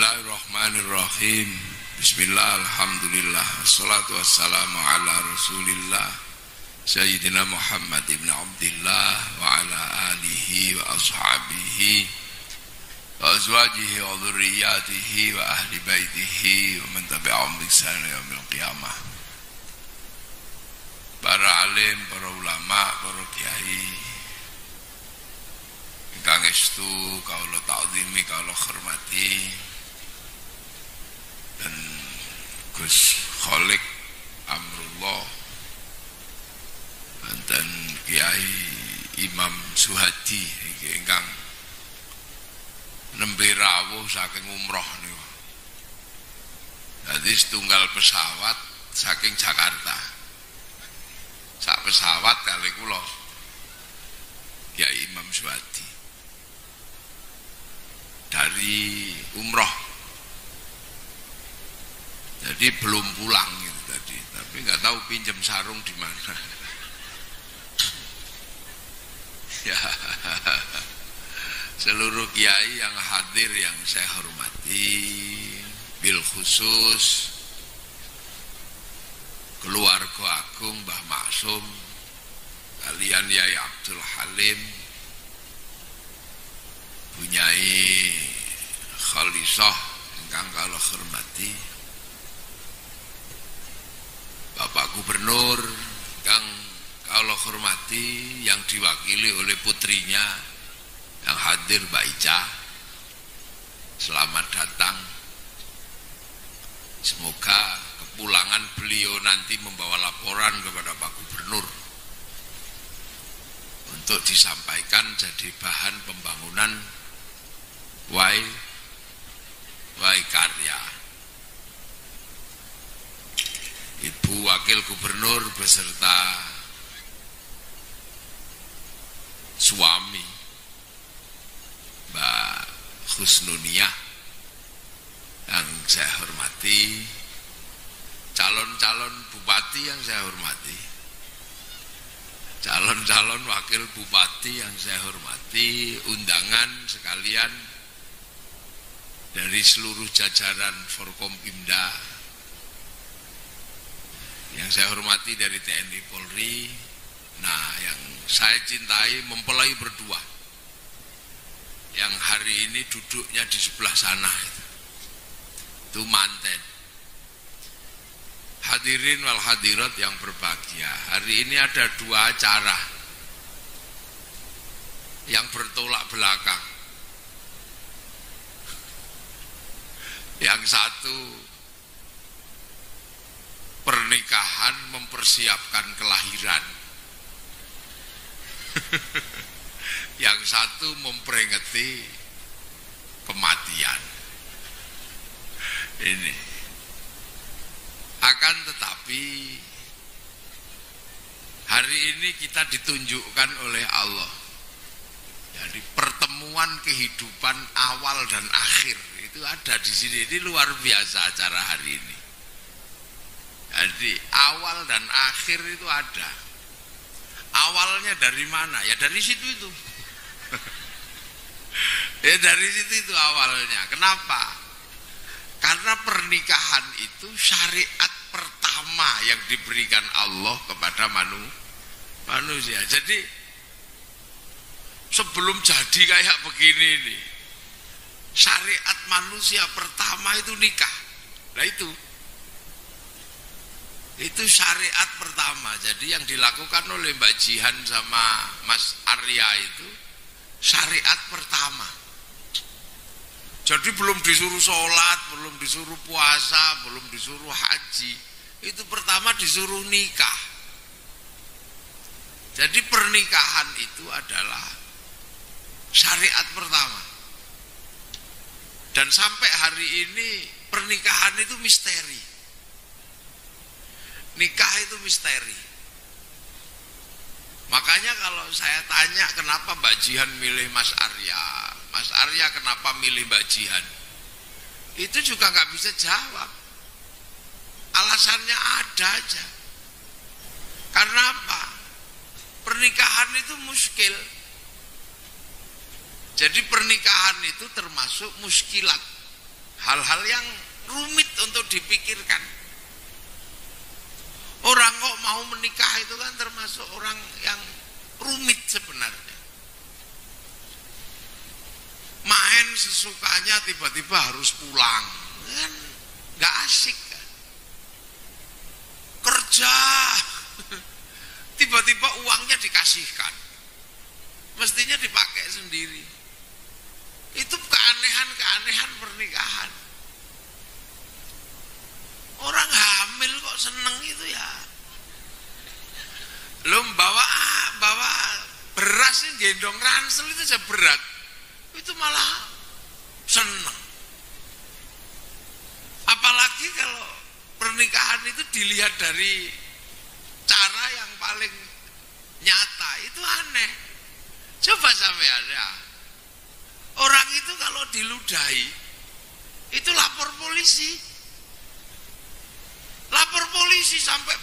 Bismillahirrahmanirrahim. Bismillah, alhamdulillah, wassalatu wassalamu ala rasulillah Sayyidina Muhammad ibn Abdillah wa ala alihi wa ashabihi wa azwajihi wa dhurriyyatihi wa ahli baitihi wa man tabi'ahum bi ihsan ila yaumil qiyamah. Para alim, para ulama, para kiai ingkang estu kaula ta'zimi, kaula hormati, dan Gus Kholik Amrullah dan Kiai Imam Suhadi ingkang nembe rawuh saking umroh niku. Dadi setunggal pesawat saking Jakarta. Sak pesawat kali kula Kiai Imam Suhadi dari umroh. Jadi belum pulang gitu tadi, tapi nggak tahu pinjam sarung di mana. Ya, seluruh kiai yang hadir yang saya hormati, bil khusus keluarga agung Mbah Maksum, kalian Yai Abdul Halim, Bunyai Khalisah ingkang kula hormati, Bapak Gubernur yang kalau hormati, yang diwakili oleh putrinya yang hadir Mbak Ica, selamat datang. Semoga kepulangan beliau nanti membawa laporan kepada Pak Gubernur untuk disampaikan jadi bahan pembangunan Waikarya. Ibu Wakil Gubernur beserta suami Mbak Husnuniyah yang saya hormati, calon-calon bupati yang saya hormati, calon-calon wakil bupati yang saya hormati, undangan sekalian dari seluruh jajaran Forkompimda yang saya hormati dari TNI Polri. Nah, yang saya cintai mempelai berdua yang hari ini duduknya di sebelah sana itu manten. Hadirin wal hadirat yang berbahagia, hari ini ada dua acara yang bertolak belakang. Yang satu pernikahan mempersiapkan kelahiran, yang satu memperingati kematian. Ini akan tetapi hari ini kita ditunjukkan oleh Allah, jadi pertemuan kehidupan awal dan akhir itu ada di sini. Ini luar biasa acara hari ini. Jadi awal dan akhir itu ada. Awalnya dari mana? Ya dari situ itu. Ya dari situ itu awalnya. Kenapa? Karena pernikahan itu syariat pertama yang diberikan Allah kepada manusia. Jadi sebelum jadi kayak begini nih, syariat manusia pertama itu nikah. Nah itu syariat pertama. Jadi yang dilakukan oleh Mbak Jihan sama Mas Arya itu syariat pertama. Jadi belum disuruh sholat, belum disuruh puasa, belum disuruh haji. Itu pertama disuruh nikah. Jadi pernikahan itu adalah syariat pertama. Dan sampai hari ini pernikahan itu misteri. Nikah itu misteri. Makanya kalau saya tanya kenapa Mbak Jihan milih Mas Arya, Mas Arya kenapa milih Mbak Jihan, itu juga nggak bisa jawab. Alasannya ada aja. Karena apa? Pernikahan itu muskil. Jadi pernikahan itu termasuk muskilat. hal-hal yang rumit untuk dipikirkan. Orang kok mau menikah itu kan termasuk orang yang rumit sebenarnya. Main sesukanya tiba-tiba harus pulang, kan nggak asik kan. Kerja tiba-tiba uangnya dikasihkan, mestinya dipakai sendiri. Itu keanehan-keanehan pernikahan. Orang hamil kok seneng itu ya. Lo bawa beras ini gendong ransel itu aja berat, itu malah seneng. Apalagi kalau pernikahan itu dilihat dari cara yang paling nyata, itu aneh. Coba sampai ada orang itu kalau diludahi itu lapor polisi. Lapor polisi sampai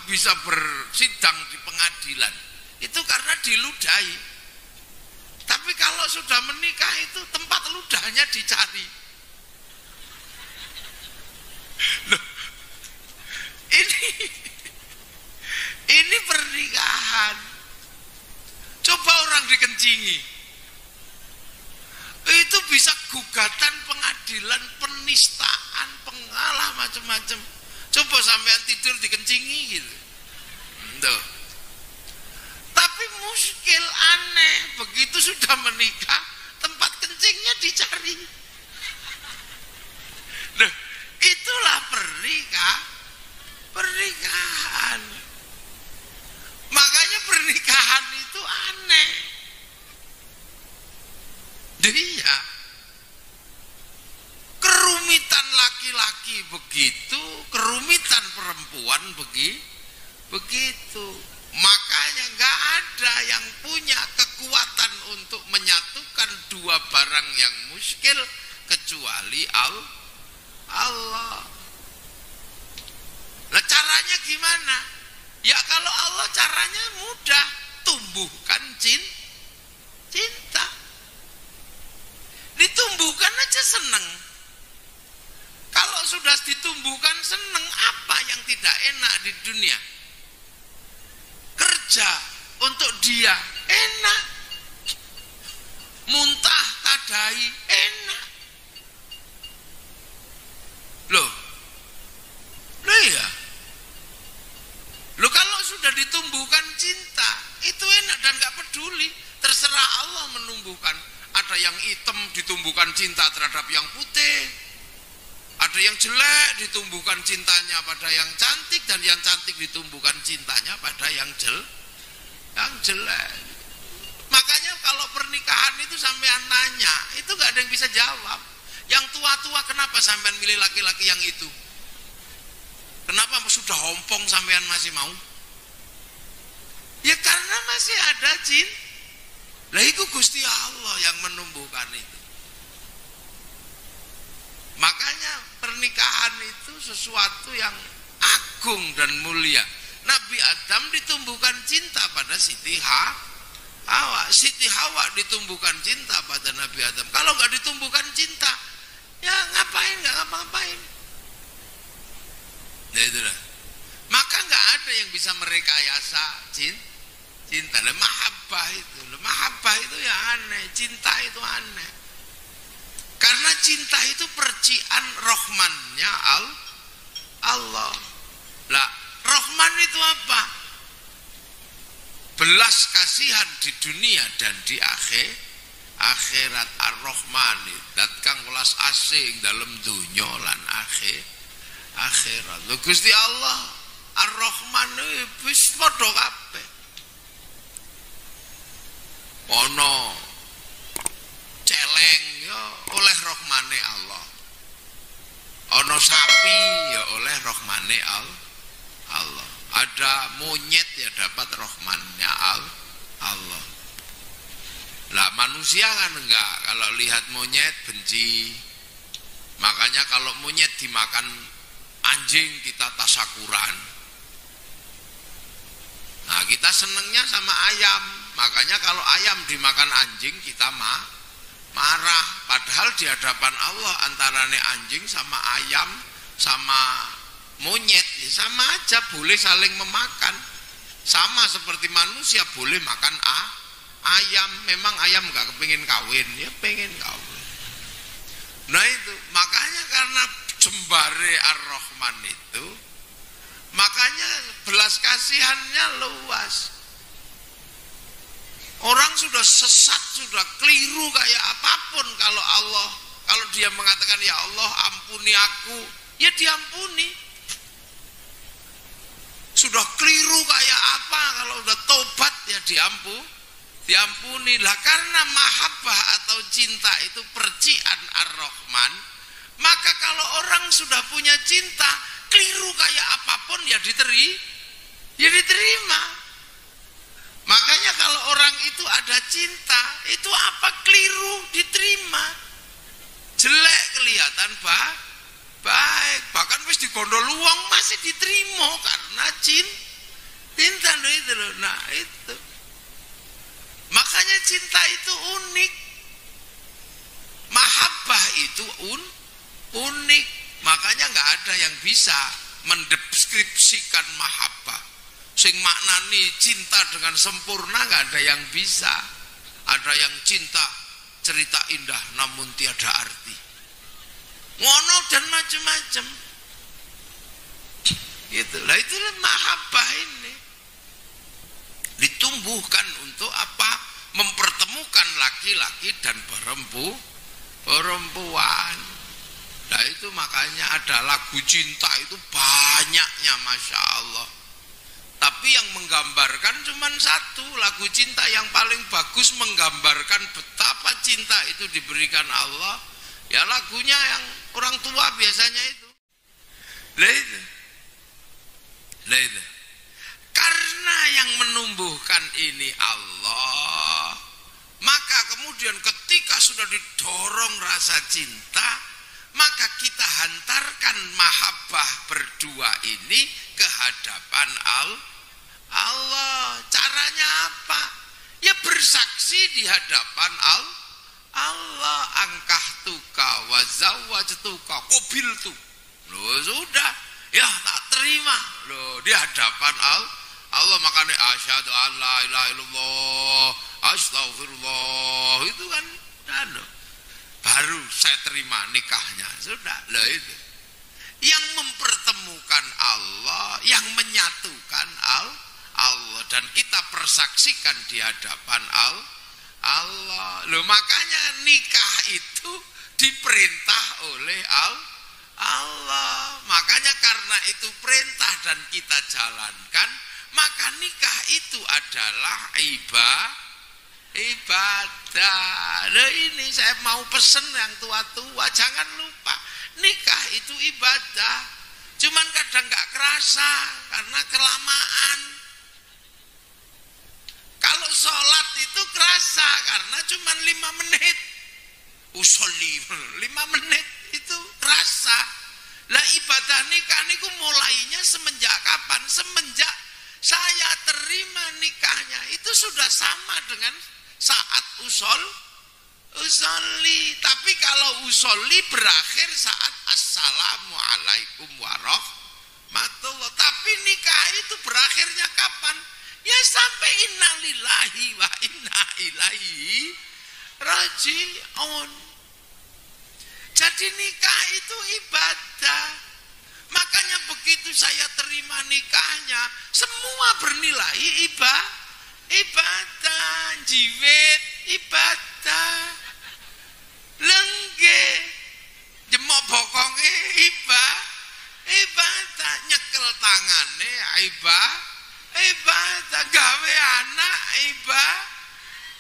bisa bersidang di pengadilan. Itu karena diludahi. Tapi kalau sudah menikah itu tempat ludahnya dicari. Loh, ini pernikahan. Coba orang dikencingi, itu bisa gugatan pengadilan, penistaan, pengalah macam-macam. Coba sampean tidur dikencingi gitu. Tuh. Tapi muskil, aneh, begitu sudah menikah tempat kencingnya dicari. Loh, itulah pernikahan. Makanya pernikahan itu aneh. Dia kerumitan laki-laki begitu, kerumitan perempuan begitu. Makanya nggak ada yang punya kekuatan untuk menyatukan dua barang yang muskil kecuali Allah. Nah, caranya gimana? Ya kalau Allah caranya mudah, tumbuhkan cinta. Ditumbuhkan aja seneng. Kalau sudah ditumbuhkan seneng, apa yang tidak enak di dunia? Kerja untuk dia enak, muntah tadai enak. Loh ya. Loh, kalau sudah ditumbuhkan cinta, itu enak dan gak peduli. Terserah Allah menumbuhkan. Ada yang hitam ditumbuhkan cinta terhadap yang putih. Ada yang jelek ditumbuhkan cintanya pada yang cantik, dan yang cantik ditumbuhkan cintanya pada yang jelek. Makanya kalau pernikahan itu sampean nanya, itu gak ada yang bisa jawab. Yang tua-tua kenapa sampean milih laki-laki yang itu? Kenapa sudah ompong sampean masih mau? Ya karena masih ada jin. Lah itu Gusti Allah yang menumbuhkan itu. Makanya pernikahan itu sesuatu yang agung dan mulia. Nabi Adam ditumbuhkan cinta pada Siti Hawa. Siti Hawa ditumbuhkan cinta pada Nabi Adam. Kalau nggak ditumbuhkan cinta, ya ngapain, nggak ngapa-ngapain. Nah itulah. Maka nggak ada yang bisa merekayasa cinta. Mahabbah itu ya aneh. Cinta itu aneh. Karena cinta itu percikan rohmannya Allah. Lah, rohman itu apa? Belas kasihan di dunia dan di akhirat. Ar-Rahman dat kang welas asing dalam dunya lan akhirat. Lho Gusti Allah Ar-Rahman wis padha kabeh. Ono celeng ya oleh rahmane Allah. Ono sapi ya oleh rahmane Allah. Ada monyet ya dapat rahmannya Allah. Lah manusia kan enggak, kalau lihat monyet benci. Makanya kalau monyet dimakan anjing kita tasakuran. Nah kita senengnya sama ayam. Makanya kalau ayam dimakan anjing kita marah, padahal di hadapan Allah antarane anjing sama ayam sama monyet sama aja, boleh saling memakan. Sama seperti manusia boleh makan ayam. Memang ayam nggak kepingin kawin, ya pengen kawin. Nah itu makanya karena jembare Ar-Rahman itu, makanya belas kasihannya luas. Orang sudah sesat, sudah keliru kayak apapun, kalau dia mengatakan ya Allah ampuni aku, ya diampuni. Sudah keliru kayak apa, kalau udah tobat ya diampuni lah. Karena mahabbah atau cinta itu percikan Ar-Rahman, maka kalau orang sudah punya cinta, keliru kayak apapun ya diterima. Makanya kalau orang itu ada cinta, itu apa keliru diterima. Jelek kelihatan baik, bahkan wis digondol luang masih diterima karena cinta itu loh. Nah itu makanya cinta itu unik, mahabbah itu unik. Makanya nggak ada yang bisa mendeskripsikan mahabbah, sing maknani cinta dengan sempurna, nggak ada yang bisa. Ada yang cinta cerita indah namun tiada arti, ngono dan macam-macam. Itulah mahabbah ini ditumbuhkan untuk apa? Mempertemukan laki-laki dan perempuan. Nah itu makanya ada lagu cinta itu banyaknya, Masya Allah. Tapi yang menggambarkan cuma satu, lagu cinta yang paling bagus menggambarkan betapa cinta itu diberikan Allah, ya lagunya yang orang tua biasanya itu. Lah itu. Karena yang menumbuhkan ini Allah, maka kemudian ketika sudah didorong rasa cinta, maka kita hantarkan mahabbah berdua ini ke hadapan Allah. Caranya apa? Ya bersaksi di hadapan Allah. Angkah tuka wa zawwajtuka qabiltu. Loh sudah, ya tak terima loh di hadapan Allah. Makanya asyhadu an la ilaha illallah astaghfirullah, itu kan baru saya terima nikahnya. Sudah loh itu yang mempertemukan Allah, yang menyatukan Allah, dan kita persaksikan di hadapan Allah. Loh makanya nikah itu diperintah oleh Allah. Makanya karena itu perintah dan kita jalankan, maka nikah itu adalah ibadah. Loh ini saya mau pesen yang tua-tua, jangan lupa nikah itu ibadah. Cuman kadang gak kerasa karena kelamaan. Kalau sholat itu kerasa karena cuman 5 menit. Usolli 5 menit itu kerasa. Lah ibadah nikah niku mulainya semenjak kapan? Semenjak saya terima nikahnya, itu sudah sama dengan saat usolli. Tapi kalau usolli berakhir saat assalamualaikum warahmatullah. Tapi nikah itu berakhirnya kapan? Ya sampai innalillahi wa inna ilaihi raji'un. Jadi nikah itu ibadah. Makanya begitu saya terima nikahnya, semua bernilai ibadah, jiwit ibadah, lengge jemok bokonge ibadah, nyekel tangane ibadah, gawe anak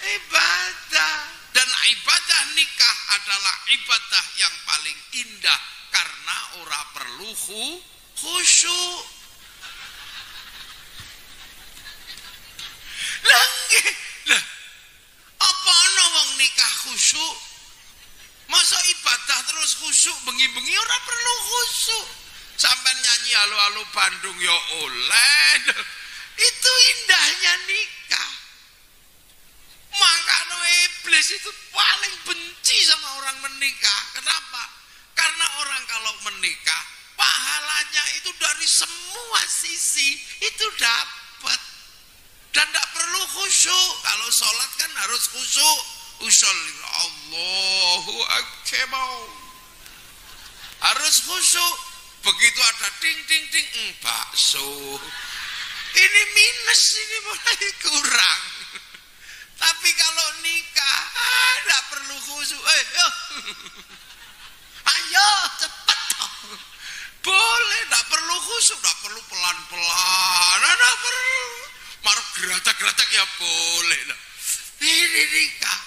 ibadah. Dan ibadah nikah adalah ibadah yang paling indah karena ora perlu khusyuk. Lah, apa ana wong nikah khusyuk? Masa ibadah terus khusyuk, bengi-bengi ora perlu khusyuk. Sampai nyanyi halo-halo Bandung ya oleh. Itu indahnya nikah. Makanya iblis itu paling benci tapi semua sisi itu dapat. Dan tidak perlu khusyuk. Kalau sholat kan harus khusyuk. Usolli Allahu Akbar. Harus khusyuk. Begitu ada ding ding ding, bakso. Ini minus, ini mulai kurang. Tapi kalau nikah, tidak perlu khusyuk. Ayo cepat. Boleh, tidak perlu khusyuk, tidak perlu pelan-pelan. Tidak perlu. Marah geratak-geratak ya boleh. Ini nikah.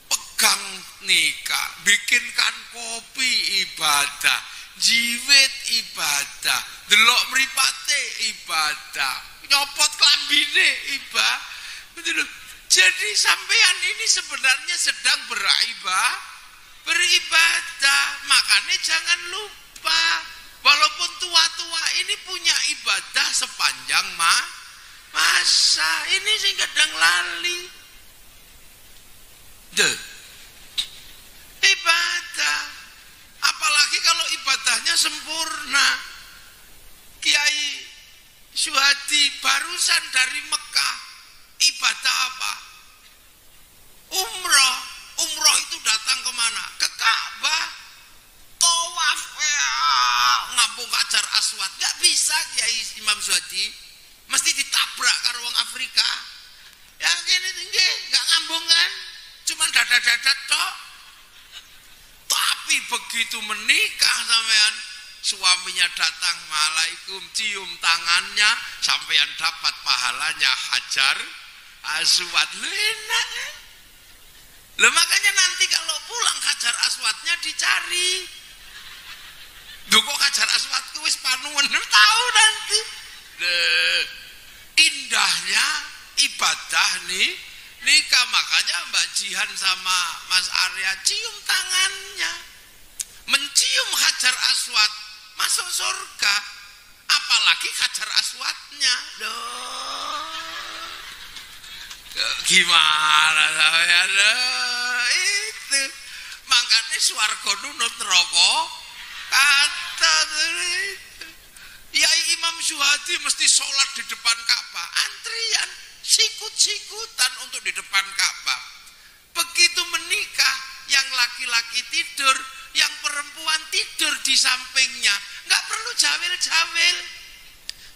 Pegang nikah, bikinkan kopi ibadah, jiwit ibadah, delok mripate ibadah, nyopot klambine ibadah. Jadi sampean ini sebenarnya sedang beribadah. Makanya jangan lupa, walaupun tua-tua ini punya ibadah sepanjang masa. Ini sing kadang lali. Ibadah, apalagi kalau ibadahnya sempurna. Kiai Syuhadi barusan dari Mekah, ibadah apa? Umroh itu datang kemana? Ke Ka'bah, tawaf, ngambung Hajar Aswad. Gak bisa Kiai Imam Syuhadi, mesti ditabrak karo wong Afrika. Yang ini tinggi, gak ngambung kan? Cuman dadat-dadat tok. Tapi begitu menikah sampean, suaminya datang, Waalaikum, cium tangannya, sampean dapat pahalanya Hajar Aswad. Enak kan? Loh, makanya nanti kalau pulang Hajar Aswadnya dicari. Duh, kok Hajar Aswad wis panuwun, tahu nanti. Indahnya ibadah nih nikah. Makanya Mbak Jihan sama Mas Arya cium tangannya, mencium Hajar Aswad, masuk surga. Apalagi Hajar Aswadnya. Gimana saya itu. Makanya swarga nunut neraka kata itu. Ya Imam Syuhadi mesti sholat di depan Ka'bah, antrian sikut-sikutan untuk di depan Ka'bah. Begitu menikah, yang laki-laki tidur, yang perempuan tidur di sampingnya, nggak perlu jawil-jawil,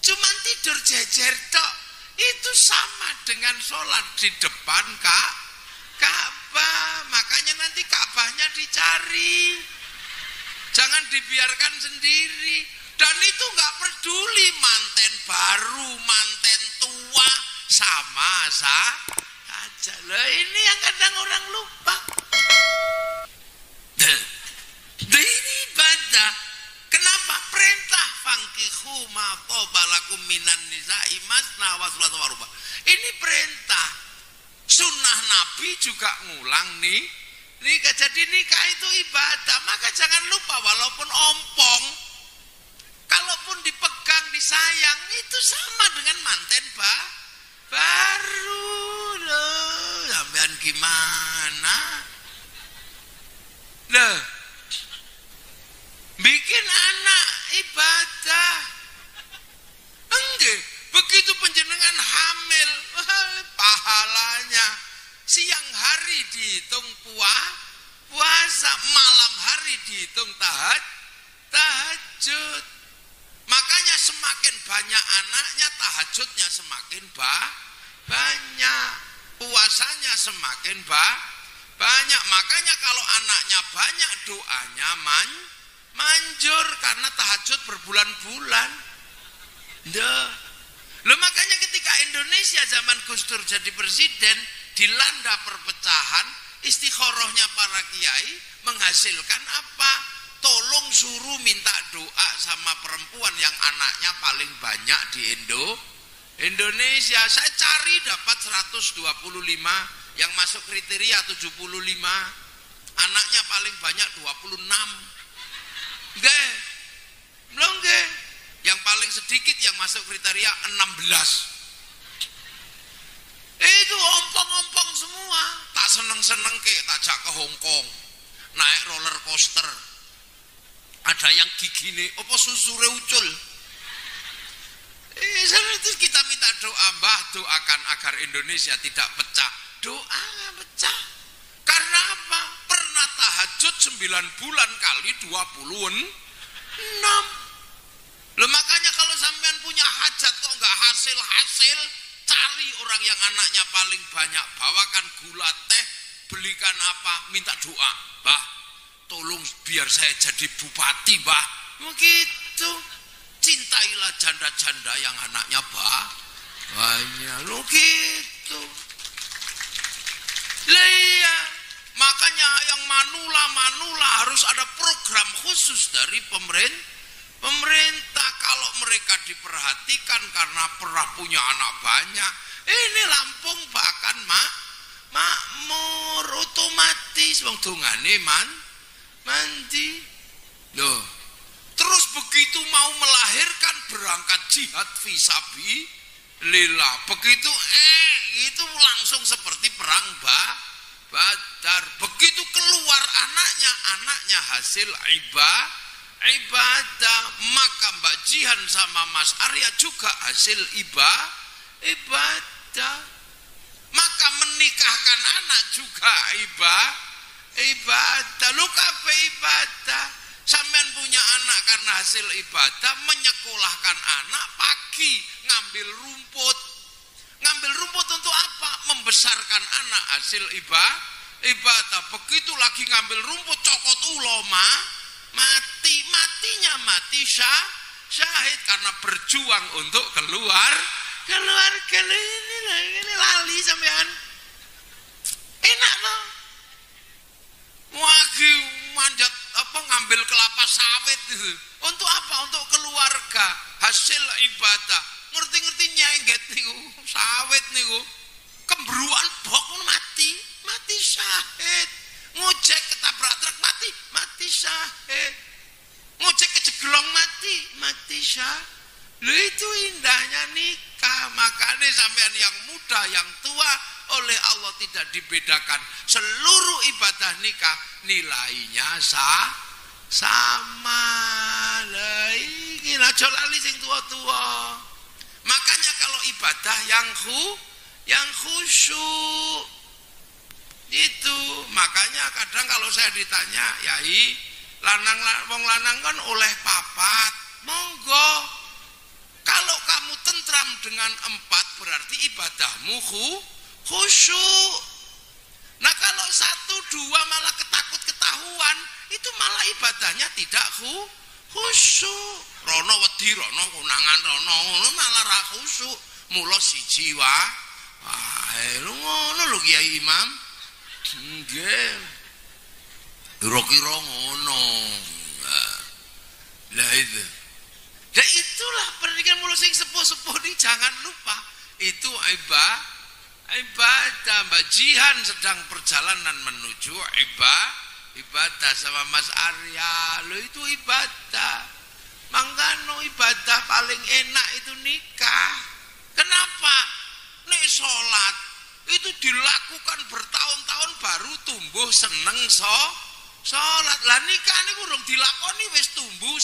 cuman tidur jejer tok. Itu sama dengan sholat di depan Ka'bah. Makanya nanti Ka'bahnya dicari, jangan dibiarkan sendiri. Dan itu nggak peduli manten baru, manten tua, sama saja. Loh, ini yang kadang orang lupa. Ini ibadah. Kenapa? Perintah fangkihu ma qabalakum minan nisa'i masna wa thulatha wa ruba'. Ini perintah. Sunnah Nabi juga ngulang nih. Nikah, jadi nikah itu ibadah. Maka jangan lupa, walaupun ompong, kalaupun dipegang, disayang, itu sama dengan manten baru. Loh, sampean gimana? Loh, bikin anak ibadah. Enggak, begitu penjenengan hamil, pahalanya siang hari dihitung puasa, malam hari dihitung tahajud. Makanya semakin banyak anaknya, tahajudnya semakin banyak, puasanya semakin banyak. Makanya kalau anaknya banyak, doanya manjur karena tahajud berbulan-bulan. Loh, makanya ketika Indonesia zaman Gus Dur jadi presiden, dilanda perpecahan, istikharahnya para kiai menghasilkan apa? Tolong suruh minta doa sama perempuan yang anaknya paling banyak di Indonesia. Saya cari dapat 125, yang masuk kriteria 75, anaknya paling banyak 26. Enggak, belum enggak. Yang paling sedikit yang masuk kriteria 16. Itu ompong-ompong semua. Tak seneng-seneng ke, tajak ke Hong Kong, naik roller coaster. Ada yang gigine, apa susure ucul. Terus kita minta doa, Mbah doakan agar Indonesia tidak pecah. Doa nggak pecah. Karena apa? Pernah tahajud 9 bulan kali 26. Loh makanya kalau sampean punya hajat kok nggak hasil-hasil, cari orang yang anaknya paling banyak, bawakan gula teh, belikan apa, minta doa. Bah, tolong biar saya jadi bupati, bah. Begitu. Cintailah janda-janda yang anaknya banyak. Loh gitu. Lah iya. Makanya yang manula harus ada program khusus dari pemerintah. Kalau mereka diperhatikan karena pernah punya anak banyak, ini Lampung bahkan makmur otomatis wong dongane mandi. Loh, terus begitu mau melahirkan berangkat jihad fisabilillah. Begitu itu langsung seperti perang Badar. Begitu keluar anaknya hasil ibadah, maka Mbak Jihan sama Mas Arya juga hasil ibadah. Maka menikahkan anak juga ibadah. Lu kabeh ibadah. Sampean punya anak karena hasil ibadah, menyekolahkan anak pagi ngambil rumput. Ngambil rumput untuk apa? Membesarkan anak hasil ibadah. Begitu lagi ngambil rumput cokot ulama, matinya mati syahid karena berjuang untuk keluarga ini lali sampean. Enak toh? Wagi manjat apa ngambil kelapa sawit itu. Untuk apa? Untuk keluarga, hasil ibadah. Ngerti-ngerti nyengget niku, sawit niku. Kembruan bok mati syahid. Ngojek ketabrak truk mati syahid. Ngojek kejeglong mati syahid. Lho itu indahnya nikah. Makanya sampean yang muda, yang tua, oleh Allah tidak dibedakan. Seluruh ibadah nikah nilainya sama. Iki aja lali sing tua-tua. Makanya kalau ibadah yang khusyuk itu, makanya kadang kalau saya ditanya, Yai, wong lanang kan oleh papat, monggo. Kalau kamu tentram dengan 4 berarti ibadahmu khusyuk. Nah kalau 1, 2 malah ketahuan, itu malah ibadahnya tidak khusyuk. Rono wedi, rono konangan, rono malah ra khusyuk. Mula siji wae. Lho ngono lho Kiai Imam. Nggih. Kira-kira ngono. Lah itu. Dan itulah pendidikan mulut sing sepuh-sepuh ini, jangan lupa itu ibadah. Mbak Jihan sedang perjalanan menuju ibadah sama Mas Arya. Lo itu ibadah. Mangkano ibadah paling enak itu nikah. Kenapa? Nek sholat itu dilakukan bertahun-tahun baru tumbuh seneng sholat. Lah nikah ini kurang dilakoni wis tumbuh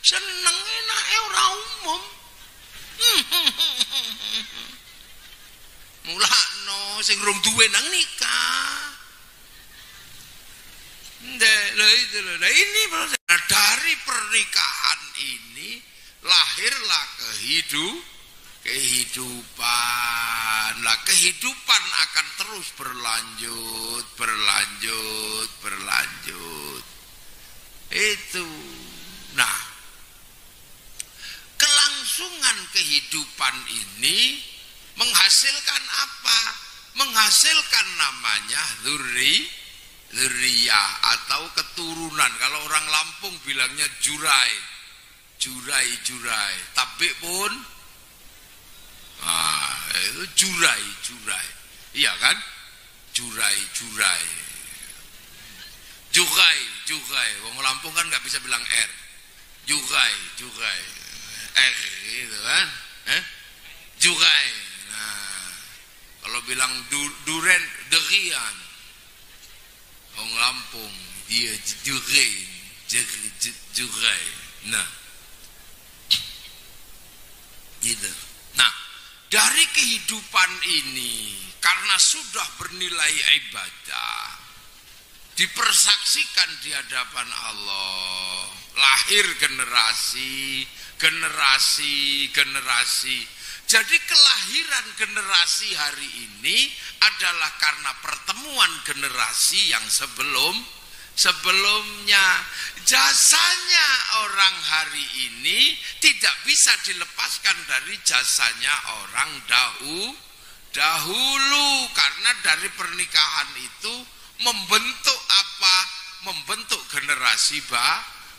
seneng enake ora umum. Mulakno sing rung duwe nang nikah. Nah ini dari pernikahan ini lahirlah kehidupan. Lah kehidupan akan terus berlanjut. Itu. Nah, kelangsungan kehidupan ini menghasilkan apa? Menghasilkan namanya dzurriyah atau keturunan. Kalau orang Lampung bilangnya jurai. Tabik pun itu jurai. Iya kan? Jurai. Jugai. Wong Lampung kan nggak bisa bilang R. Jugai. Gitu kan? Jugai. Nah, kalau bilang duren, derian. Wong Lampung dia jugai. Nah, gitu. dari kehidupan ini, karena sudah bernilai ibadah, dipersaksikan di hadapan Allah, lahir generasi. Jadi kelahiran generasi hari ini adalah karena pertemuan generasi yang sebelumnya. Jasanya orang hari ini tidak bisa dilepaskan dari jasanya orang dahulu, karena dari pernikahan itu membentuk apa? Membentuk generasi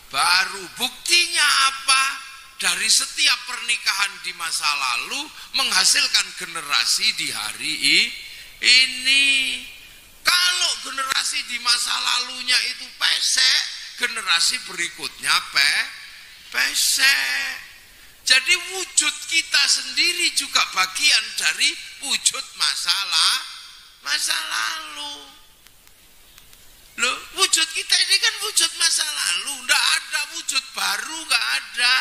baru. Buktinya apa? Dari setiap pernikahan di masa lalu menghasilkan generasi di hari ini. Kalau generasi di masa lalunya itu pesek, generasi berikutnya pesek. Jadi wujud kita sendiri juga bagian dari wujud masa lalu. Loh, wujud kita ini kan wujud masa lalu, nggak ada wujud baru, nggak ada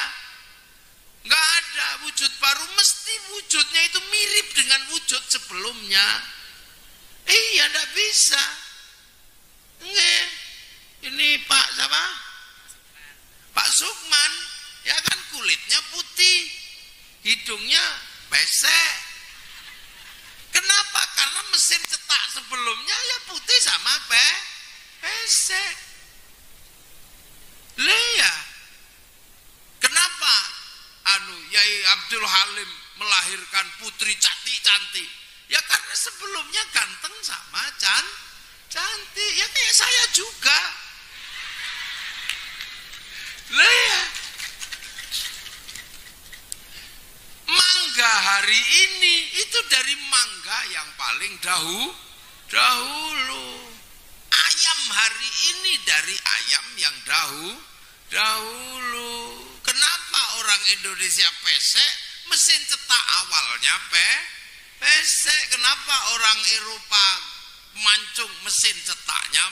wujud baru, mesti wujudnya itu mirip dengan wujud sebelumnya. Iya, nggak bisa. Nggak. Ini Pak siapa? Pak Sukman, ya kan kulitnya putih, hidungnya pesek. Kenapa? Karena mesin cetak sebelumnya ya putih sama pesek. Iya. Kenapa? Yai Abdul Halim melahirkan putri cantik-cantik. Ya karena sebelumnya ganteng sama cantik. Ya kayak saya juga. Iya. Mangga hari ini itu dari mangga yang paling dahulu. Ayam hari ini dari ayam yang dahulu. Kenapa orang Indonesia pesek? Mesin cetak awalnya pesek. Kenapa orang Eropa mancung, mesin cetaknya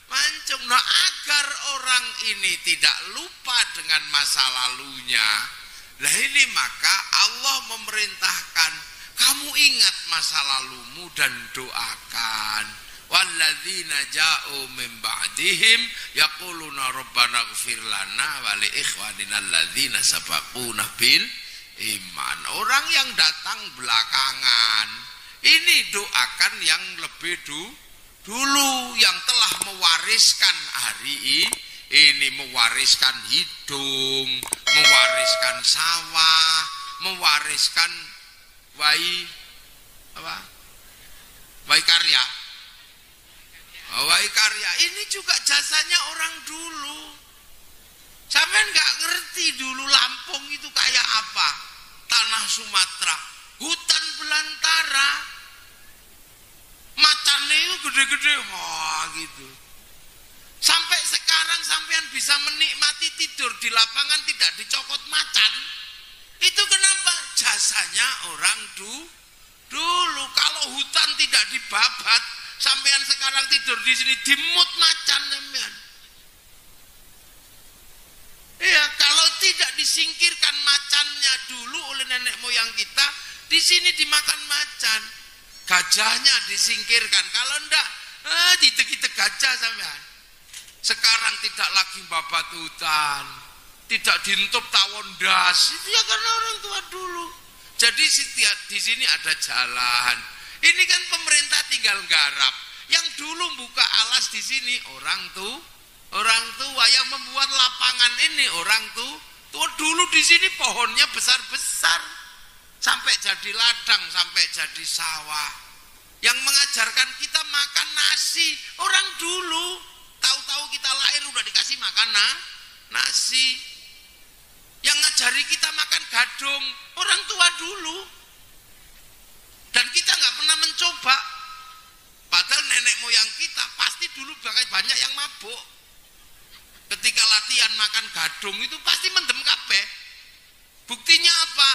mancung? Nah, agar orang ini tidak lupa dengan masa lalunya. Lah ini maka Allah memerintahkan, kamu ingat masa lalumu dan doakan. Walladzina ja'u min ba'dihim yaquluna rabbana ighfir lana wa li ikhwanina alladzina sabaquna bil iman. Orang yang datang belakangan ini doakan yang lebih dulu, yang telah mewariskan hari ini, mewariskan hidung, mewariskan sawah, mewariskan wai karya. Wai karya ini juga jasanya orang dulu. Sampean nggak ngerti dulu Lampung itu kayak apa? Tanah Sumatera, hutan belantara, macannya itu gede-gede, gitu. Sampai sekarang sampean bisa menikmati tidur di lapangan tidak dicokot macan. Itu kenapa? Jasanya orang dulu. Kalau hutan tidak dibabat, sampean sekarang tidur di sini dimut macan sampean. Iya, kalau tidak disingkirkan macannya dulu oleh nenek moyang kita, di sini dimakan macan. Gajahnya disingkirkan. Kalau enggak, ditek-ditek gajah sampean. Sekarang tidak lagi babat hutan, tidak dintop tawon das. Itu ya karena orang tua dulu. Jadi di sini ada jalan. Ini kan pemerintah tinggal garap. Yang dulu buka alas di sini orang tua yang membuat lapangan ini orang tua dulu di sini pohonnya besar-besar sampai jadi ladang, sampai jadi sawah. Yang mengajarkan kita makan nasi orang dulu. Tahu-tahu kita lahir udah dikasih makan nasi. Yang ngajari kita makan gadung orang tua dulu. Dan kita nggak pernah mencoba. Padahal nenek moyang kita pasti dulu banyak yang mabuk. Ketika latihan makan gadung itu pasti mendem kabeh. Buktinya apa?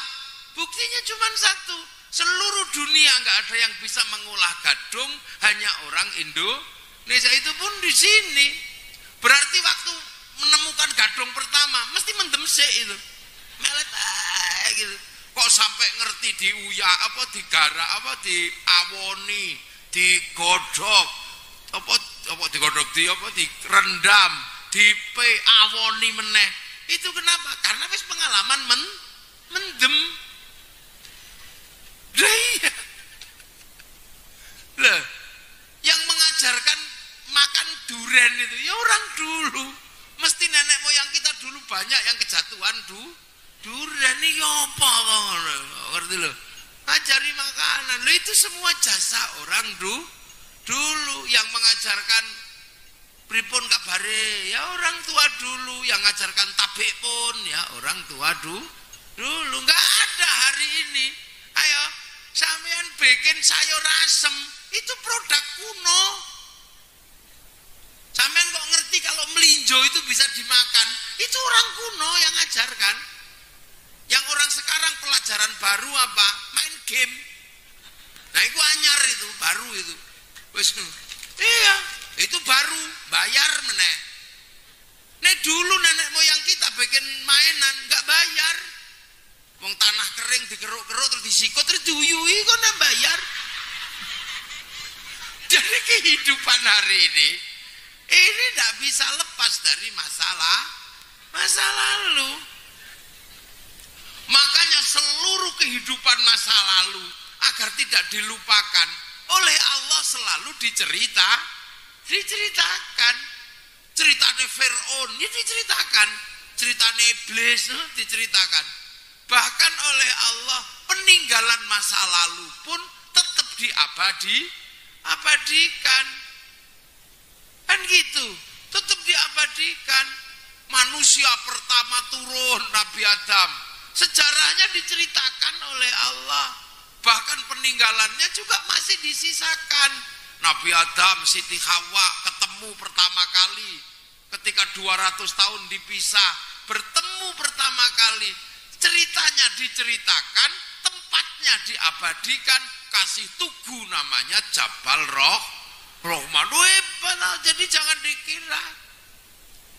Buktinya cuma satu. Seluruh dunia nggak ada yang bisa mengolah gadung, hanya orang Indonesia, itu pun di sini. Berarti waktu menemukan gadung pertama mesti mendem sik itu. Melet gitu. Kok sampai ngerti diuyak apa digarak apa diawoni, digodhog, apa digodhog apa direndam, dipe awoni meneh. Itu kenapa? Karena wis pengalaman mendem. Iya. Lah, yang mengajarkan makan duren itu ya orang dulu. Mesti nenek moyang kita dulu banyak yang kejatuhan duren iki apa ngono. Ngerti lho. Ngajari makanan. Lho itu semua jasa orang dulu yang mengajarkan pripun kabare ya orang tua dulu, yang mengajarkan tabik pun ya orang tua dulu. Enggak ada hari ini. Ayo sampean bikin sayur asem itu produk kuno. Sampean kok ngerti kalau melinjo itu bisa dimakan? Itu orang kuno yang ngajarkan. Yang orang sekarang pelajaran baru apa? Main game. Nah itu anyar itu, baru itu. Iya, itu baru, bayar meneh. Nek dulu nenek moyang kita bikin mainan nggak bayar. Wong tanah kering dikeruk-keruk terus disikut terus diuyui kok nggak bayar. Jadi kehidupan hari ini tidak bisa lepas dari masa lalu. Makanya seluruh kehidupan masa lalu agar tidak dilupakan oleh Allah selalu diceritakan. Ceritanya Fir'aun ya diceritakan, ceritanya iblis diceritakan. Bahkan oleh Allah peninggalan masa lalu pun tetap diabadikan. Kan gitu, tetap diabadikan. Manusia pertama turun Nabi Adam, sejarahnya diceritakan oleh Allah. Bahkan peninggalannya juga masih disisakan. Nabi Adam, Siti Hawa ketemu pertama kali ketika 200 tahun dipisah, bertemu pertama kali. Ceritanya diceritakan, tempatnya diabadikan, kasih tugu namanya Jabal Rahmah. Jadi jangan dikira.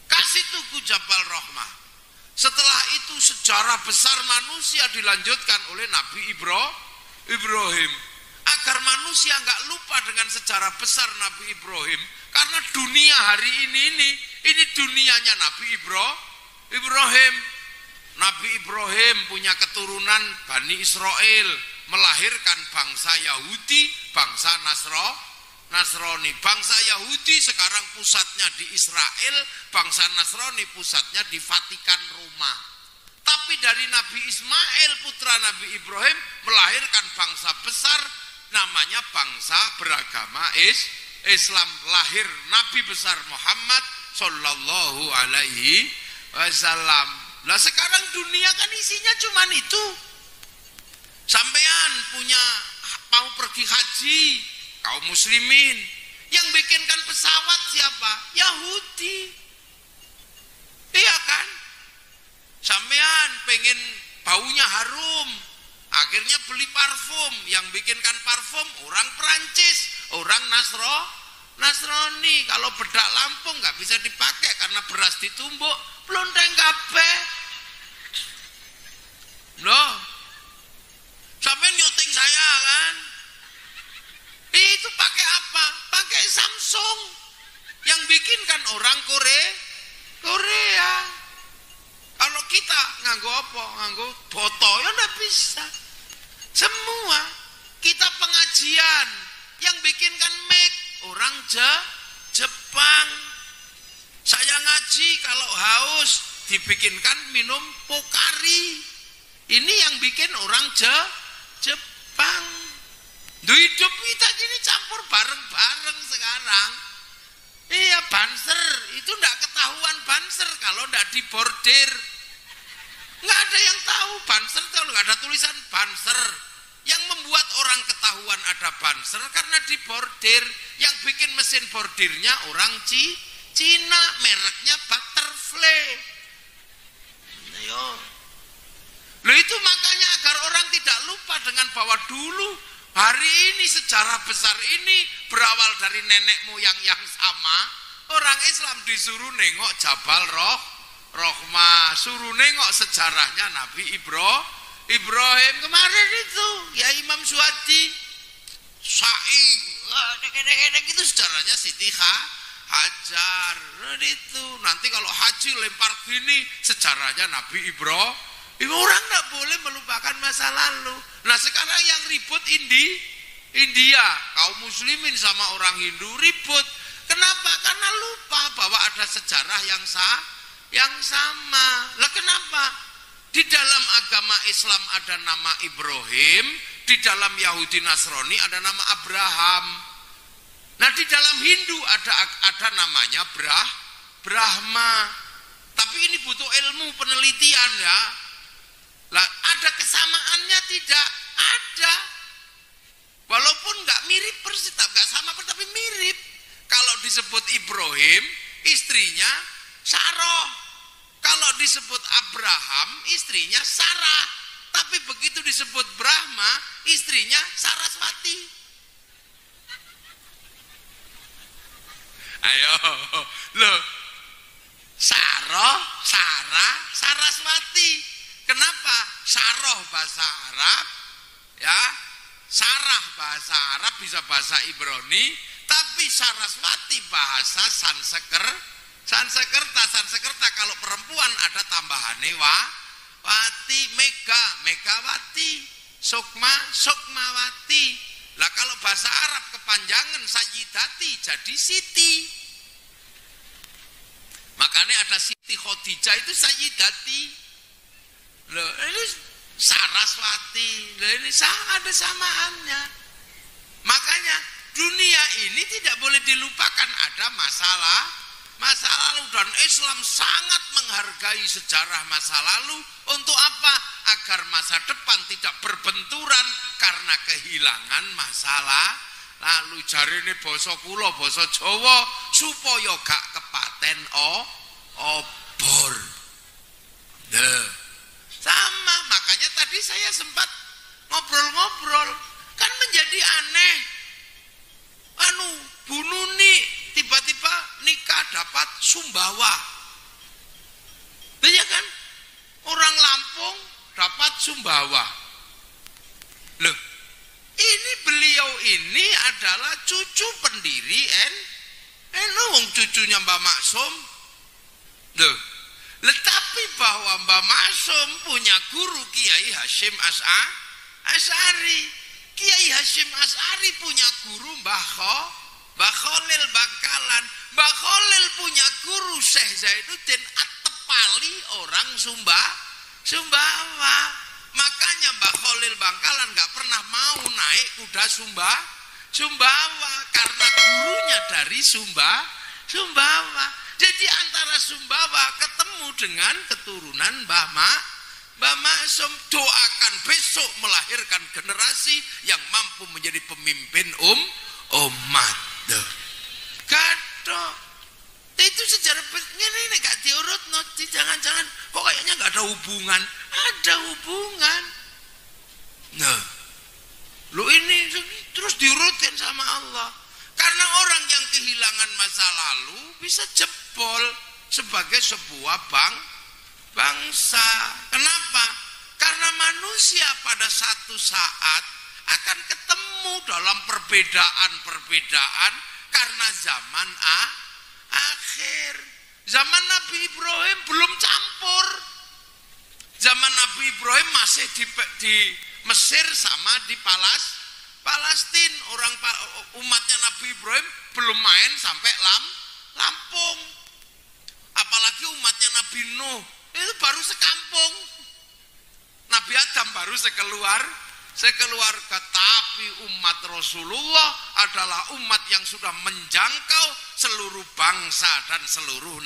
Kasih tugu Jabal Rahmah. Setelah itu sejarah besar manusia dilanjutkan oleh Nabi Ibrahim. Agar manusia nggak lupa dengan sejarah besar Nabi Ibrahim. Karena dunia hari ini dunianya Nabi Ibrahim. Nabi Ibrahim punya keturunan Bani Israel, melahirkan bangsa Yahudi, bangsa Nasrani. Bangsa Yahudi sekarang pusatnya di Israel, bangsa Nasrani pusatnya di Vatikan Roma. Tapi dari Nabi Ismail putra Nabi Ibrahim melahirkan bangsa besar namanya bangsa beragama Islam. Lahir Nabi besar Muhammad sallallahu alaihi wasallam. Lah sekarang dunia kan isinya cuman itu. Sampean punya mau pergi haji, kaum muslimin. Yang bikinkan pesawat siapa? Yahudi. Iya kan? Sampean pengen baunya harum, akhirnya beli parfum. Yang bikinkan parfum orang Perancis, orang Nasrani. Kalau bedak Lampung nggak bisa dipakai karena beras ditumbuk, blonteng kabeh. Loh, sampean nyuting saya kan? Itu pakai apa? Pakai Samsung. Yang bikinkan orang Korea. Kalau kita nganggo apa? Nganggo boto ya nggak bisa. Semua kita pengajian yang bikinkan mic orang Jepang. Saya ngaji kalau haus dibikinkan minum Pocari. Ini yang bikin orang Jepang. Hidup kita gini campur bareng-bareng sekarang. Iya, banser itu nggak ketahuan banser kalau nggak dibordir. Nggak ada yang tahu banser kalau nggak ada tulisan banser. Yang membuat orang ketahuan ada banser karena dibordir. Yang bikin mesin bordirnya orang Cina, mereknya Butterfly. Ayo. Loh itu makanya agar orang tidak lupa dengan bahwa dulu hari ini sejarah besar ini berawal dari nenek moyang yang sama. Orang Islam disuruh nengok Jabal Rahmah, suruh nengok sejarahnya Nabi Ibrahim kemarin itu ya Imam Suwadi sa'i itu sejarahnya Siti Hajar itu. Nanti kalau haji lempar gini sejarahnya Nabi Ibrahim. Orang tidak boleh melupakan masa lalu. Nah sekarang yang ribut India, kaum muslimin sama orang Hindu ribut. Kenapa? Karena lupa bahwa ada sejarah yang sama. Lah kenapa? Di dalam agama Islam ada nama Ibrahim, di dalam Yahudi Nasrani ada nama Abraham. Nah di dalam Hindu ada namanya Brahma. Tapi ini butuh ilmu penelitian ya. Lah ada kesamaannya tidak? Ada. Walaupun nggak mirip persis, nggak sama tapi mirip. Kalau disebut Ibrahim, istrinya Saroh. Kalau disebut Abraham, istrinya Sarah. Tapi begitu disebut Brahma, istrinya Saraswati. Ayo, loh, Saroh, Sarah, Saraswati. Kenapa? Saroh bahasa Arab, ya, Sarah bahasa Arab bisa bahasa Ibrani, tapi Saraswati bahasa Sansekerta kalau perempuan ada tambahannya Wati, Megawati, Sukmawati. Lah kalau bahasa Arab kepanjangan Sayyidati jadi Siti. Makanya ada Siti Khadijah itu Sayyidati. Loh, ini Saraswati. Loh, ini ada samaannya. Makanya dunia ini tidak boleh dilupakan ada masa lalu, dan Islam sangat menghargai sejarah masa lalu. Untuk apa? Agar masa depan tidak berbenturan karena kehilangan masalah lalu. Jarine basa kula basa Jawa supaya gak kepaten obor. Sama, makanya tadi saya sempat ngobrol-ngobrol, kan menjadi aneh. Bu Nuni tiba-tiba nikah dapat Sumbawa. Banyak kan? Orang Lampung dapat Sumbawa. Loh, ini beliau ini adalah cucu pendiri wong cucunya Mbah Maksum. Loh, tetapi bahwa Mbah Maksum punya guru Kiai Hasyim Asy'ari. Kiai Hasyim Asy'ari punya guru Mbah Khalil Bangkalan. Mbah Khalil punya guru Syekh Zainuddin At-Tepali orang Sumbawa. Makanya Mbah Khalil Bangkalan gak pernah mau naik kuda Sumbawa karena gurunya dari Sumbawa. Jadi antara Sumbawa ketemu dengan keturunan Mbah Maksum. Doakan besok melahirkan generasi yang mampu menjadi pemimpin umat. Kado itu sejarah ini gak diurut, jangan-jangan kok kayaknya gak ada hubungan. Ada hubungan. Nah, lu ini terus diurutkan sama Allah. Karena orang yang kehilangan masa lalu bisa jebol sebagai sebuah bangsa. Kenapa? Karena manusia pada satu saat akan ketemu dalam perbedaan-perbedaan karena zaman akhir. Zaman Nabi Ibrahim belum campur. Zaman Nabi Ibrahim masih di Mesir sama di Palestina. Orang umatnya Nabi Ibrahim belum main sampai Lampung. Apalagi umatnya Nabi Nuh itu baru sekampung. Nabi Adam baru sekeluarga. Tapi umat Rasulullah adalah umat yang sudah menjangkau seluruh bangsa dan seluruh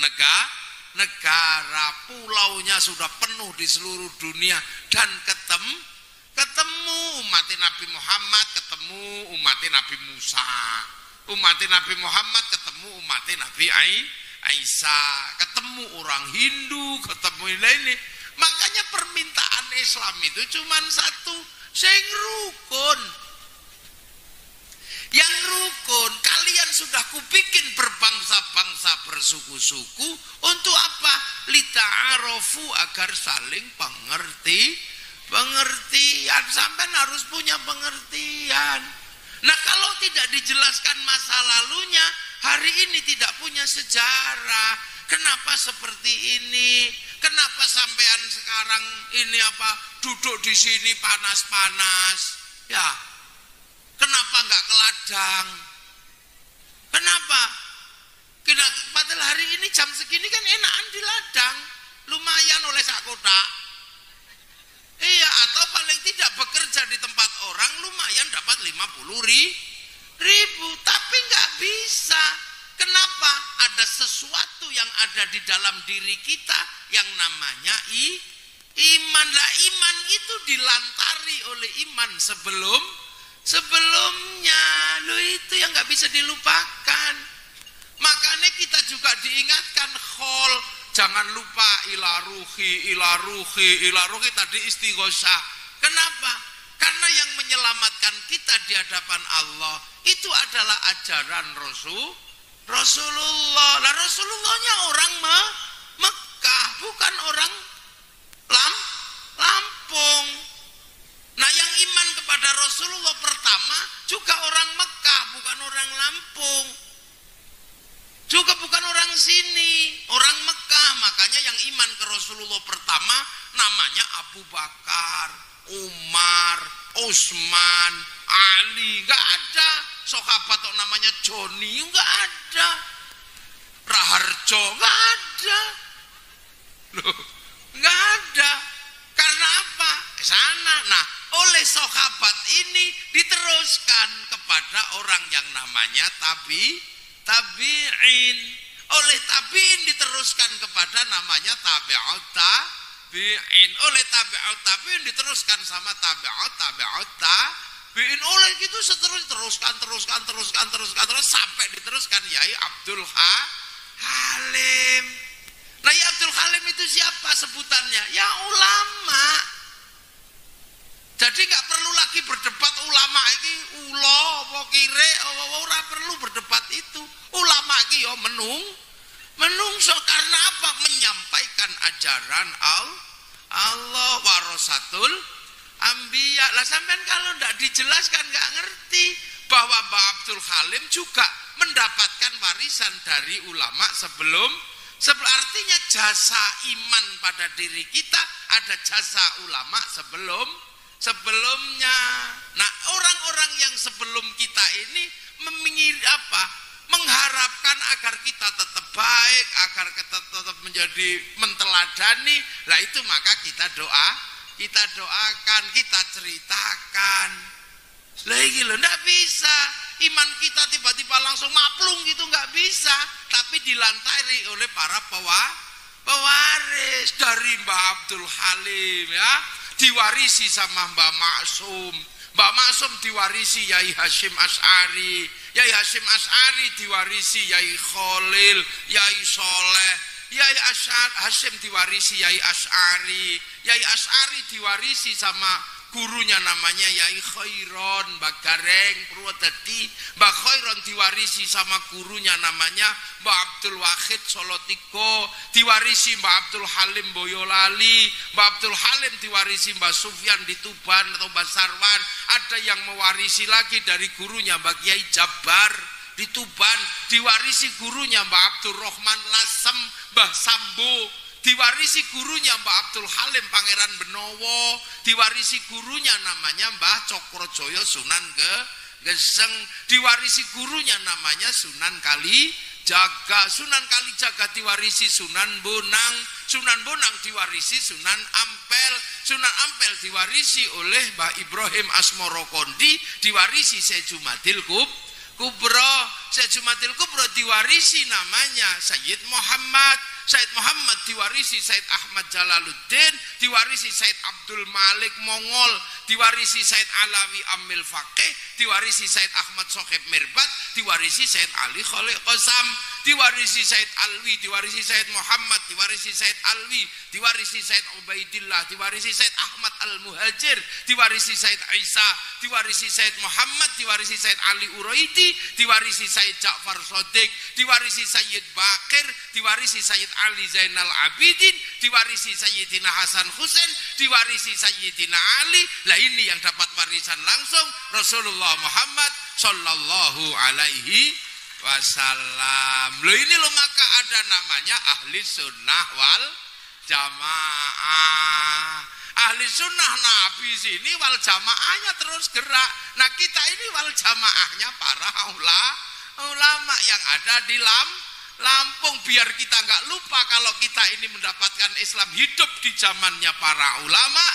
negara. Pulaunya sudah penuh di seluruh dunia. Dan ketemu umat Nabi Muhammad, ketemu umat Nabi Musa, umat Nabi Muhammad ketemu umat Nabi Aisyah, ketemu orang Hindu, ketemu ini. Makanya permintaan Islam itu cuma satu, sing rukun. Yang rukun, kalian sudah kubikin berbangsa-bangsa, bersuku-suku. Untuk apa? Lita'arofu, agar saling Pengertian, sampean harus punya pengertian. Nah, kalau tidak dijelaskan masa lalunya, hari ini tidak punya sejarah. Kenapa seperti ini? Kenapa sampean sekarang ini duduk di sini panas-panas? Ya. Kenapa enggak ke ladang? Kenapa? Padahal hari ini jam segini kan enakan di ladang. Lumayan oleh sak kotak. Iya, atau paling tidak bekerja di tempat orang lumayan dapat 50.000. Tapi nggak bisa. Kenapa? Ada sesuatu yang ada di dalam diri kita yang namanya iman. Lah, iman itu dilantari oleh iman sebelumnya. Loh, itu yang nggak bisa dilupakan. Makanya kita juga diingatkan khol. Jangan lupa ilaruhi tadi istighosah. Kenapa? Karena yang menyelamatkan kita di hadapan Allah itu adalah ajaran Rasulullah. Lah, Rasulullahnya orang Mekah, bukan orang Lampung. Nah, yang iman kepada Rasulullah pertama juga orang Mekah, bukan orang Lampung. Juga bukan orang sini, orang Mekah. Makanya yang iman ke Rasulullah pertama namanya Abu Bakar, Umar, Utsman, Ali. Enggak ada sahabat kok namanya Joni, enggak ada. Raharjo, enggak ada. Loh, enggak ada. Karena apa? Ke sana. Nah, oleh sahabat ini diteruskan kepada orang yang namanya tabi'in. Oleh tabi'in diteruskan kepada namanya tabi'ut tabi'in. Oleh tabi'ut tabi'in diteruskan sama tabi'ut tabi'in. Oleh itu teruskan sampai diteruskan Yai Abdul Halim. Nah, Yai Abdul Halim itu siapa sebutannya? Ya, ulama. Jadi nggak perlu lagi berdebat ulama ini ulo apa kire, ora perlu berdebat itu. Ulama iki yo menungso karena apa? Menyampaikan ajaran Allah, warasatul anbiya. Lah, sampean kalau ndak dijelaskan nggak ngerti bahwa Mbah Abdul Halim juga mendapatkan warisan dari ulama artinya jasa iman pada diri kita, ada jasa ulama sebelumnya. Nah, orang-orang yang sebelum kita ini mengharapkan agar kita tetap baik, agar kita tetap menjadi menteladani. Lah, itu maka kita doakan, kita ceritakan. Lah, iki lho ndak bisa iman kita tiba-tiba langsung maplung gitu, nggak bisa. Tapi dilantari oleh para pewaris dari Mbah Abdul Halim, ya, diwarisi sama Mbah Maksum. Mbah Maksum diwarisi Yai Hasyim Asy'ari. Yai Hasyim Asy'ari diwarisi Yai Khalil, Yai Soleh. Yai Hasyim diwarisi Yai Asy'ari. Yai Asy'ari diwarisi sama gurunya namanya Yai Khairon Mbah Gareng Purwodadi. Mbah Khairon diwarisi sama gurunya namanya Mbah Abdul Wahid Solotiko, diwarisi Mbah Abdul Halim Boyolali. Mbah Abdul Halim diwarisi Mbah Sufyan di Tuban atau Mbah Sarwan. Ada yang mewarisi lagi dari gurunya Mbah Kiai Jabar di Tuban, diwarisi gurunya Mbah Abdul Rahman Lasem, Mbah Sambo. Diwarisi gurunya Mbah Abdul Halim Pangeran Benowo, diwarisi gurunya namanya Mbah Cokrojoyo Sunan Geseng, diwarisi gurunya namanya Sunan Kalijaga. Sunan Kalijaga diwarisi Sunan Bonang, Sunan Bonang diwarisi Sunan Ampel, Sunan Ampel diwarisi oleh Mbah Ibrahim Asmoro Kondi, diwarisi Syekh Jumadil Kubro. Syekh Jumadil Kubro diwarisi namanya Sayyid Muhammad. Said Muhammad diwarisi Said Ahmad Jalaluddin, diwarisi Said Abdul Malik Mongol, diwarisi Said Alawi Amil Faqih, diwarisi Said Ahmad Sohib Mirbat, diwarisi Said Ali Khalil Qasam, diwarisi Said Alwi, diwarisi Said Muhammad, diwarisi Said Alwi, diwarisi Said Ubaidillah, diwarisi Said Ahmad Al-Muhajir, diwarisi Said Isa, diwarisi Said Muhammad, diwarisi Said Ali Uraidi, diwarisi Said Ja'far Shadiq, diwarisi Sayyid Bakir, diwarisi Sayyid Ali Zainal Abidin, diwarisi Sayyidina Hasan Husain, diwarisi Sayyidina Ali. Lah ini yang dapat warisan langsung Rasulullah Muhammad sallallahu alaihi wasallam. Loh ini loh, maka ada namanya ahli sunnah wal jamaah. Ahli sunnah Nabi sini wal jamaahnya terus gerak. Nah kita ini wal jamaahnya para ulama yang ada di Lampung, biar kita nggak lupa kalau kita ini mendapatkan Islam hidup di zamannya para ulama.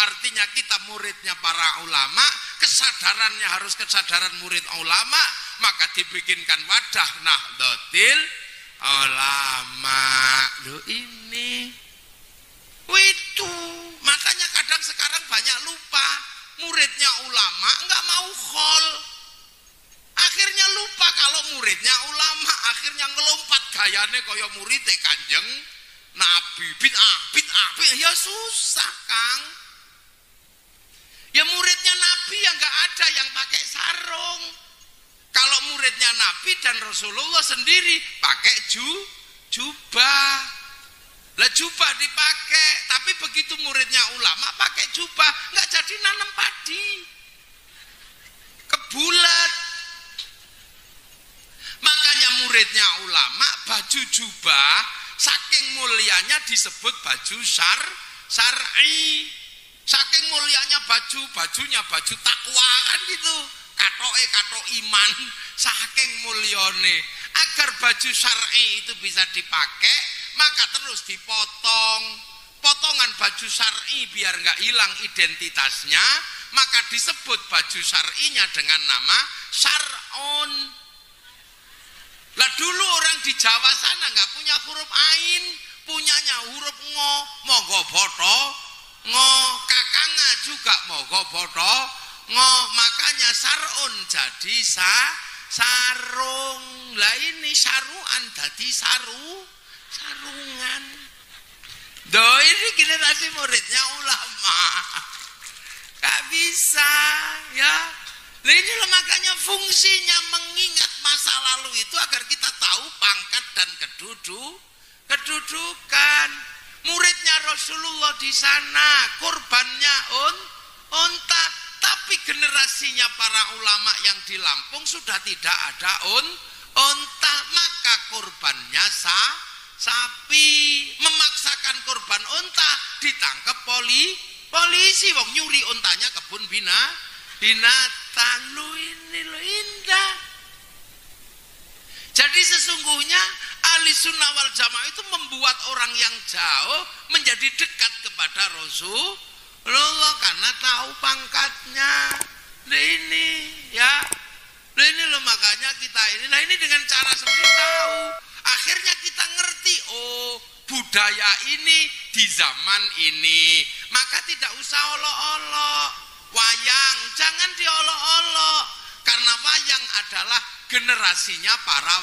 Artinya kita muridnya para ulama, kesadarannya harus kesadaran murid ulama, maka dibikinkan wadah Nahdlatul Ulama. Loh ini itu makanya kadang sekarang banyak lupa muridnya ulama nggak mau khol, akhirnya lupa kalau muridnya ulama, akhirnya ngelompat gayane kaya muridnya Kanjeng Nabi. Bid'ah ya susah Kang. Ya muridnya Nabi yang nggak ada yang pakai sarung. Kalau muridnya Nabi dan Rasulullah sendiri pakai jubah. Lah jubah dipakai, tapi begitu muridnya ulama pakai jubah, nggak jadi nanam padi, kebulat. Makanya muridnya ulama baju jubah saking mulianya disebut baju syar'i. Saking mulianya bajunya baju takwa kan gitu. Katok iman, saking mulyone. Agar baju syar'i itu bisa dipakai, maka terus dipotong. Potongan baju syar'i biar nggak hilang identitasnya, maka disebut baju syar'inya dengan nama syar'un. Lah dulu orang di Jawa sana nggak punya huruf ain, punyanya huruf ngo, mogo boto, ngo, kakanga juga mogo boto, ngo, makanya sarun jadi sarung. Lah ini saruan jadi sarungan. Doh ini generasi muridnya ulama, gak bisa ya. Nah ini makanya fungsinya mengingat masa lalu itu agar kita tahu pangkat dan kedudukan. Muridnya Rasulullah di sana kurbannya unta, tapi generasinya para ulama yang di Lampung sudah tidak ada unta, maka kurbannya sapi. Memaksakan kurban unta ditangkap polisi, wong nyuri untanya kebun binatang. Lu ini lo indah. Jadi sesungguhnya ahli sunnah wal jamaah itu membuat orang yang jauh menjadi dekat kepada Rasulullah karena tahu pangkatnya. Nah ini ya, nah ini loh makanya kita ini, nah ini dengan cara seperti tahu, akhirnya kita ngerti, oh budaya ini di zaman ini, maka tidak usah olok-olok. Wayang jangan diolok-olok, karena wayang adalah generasinya para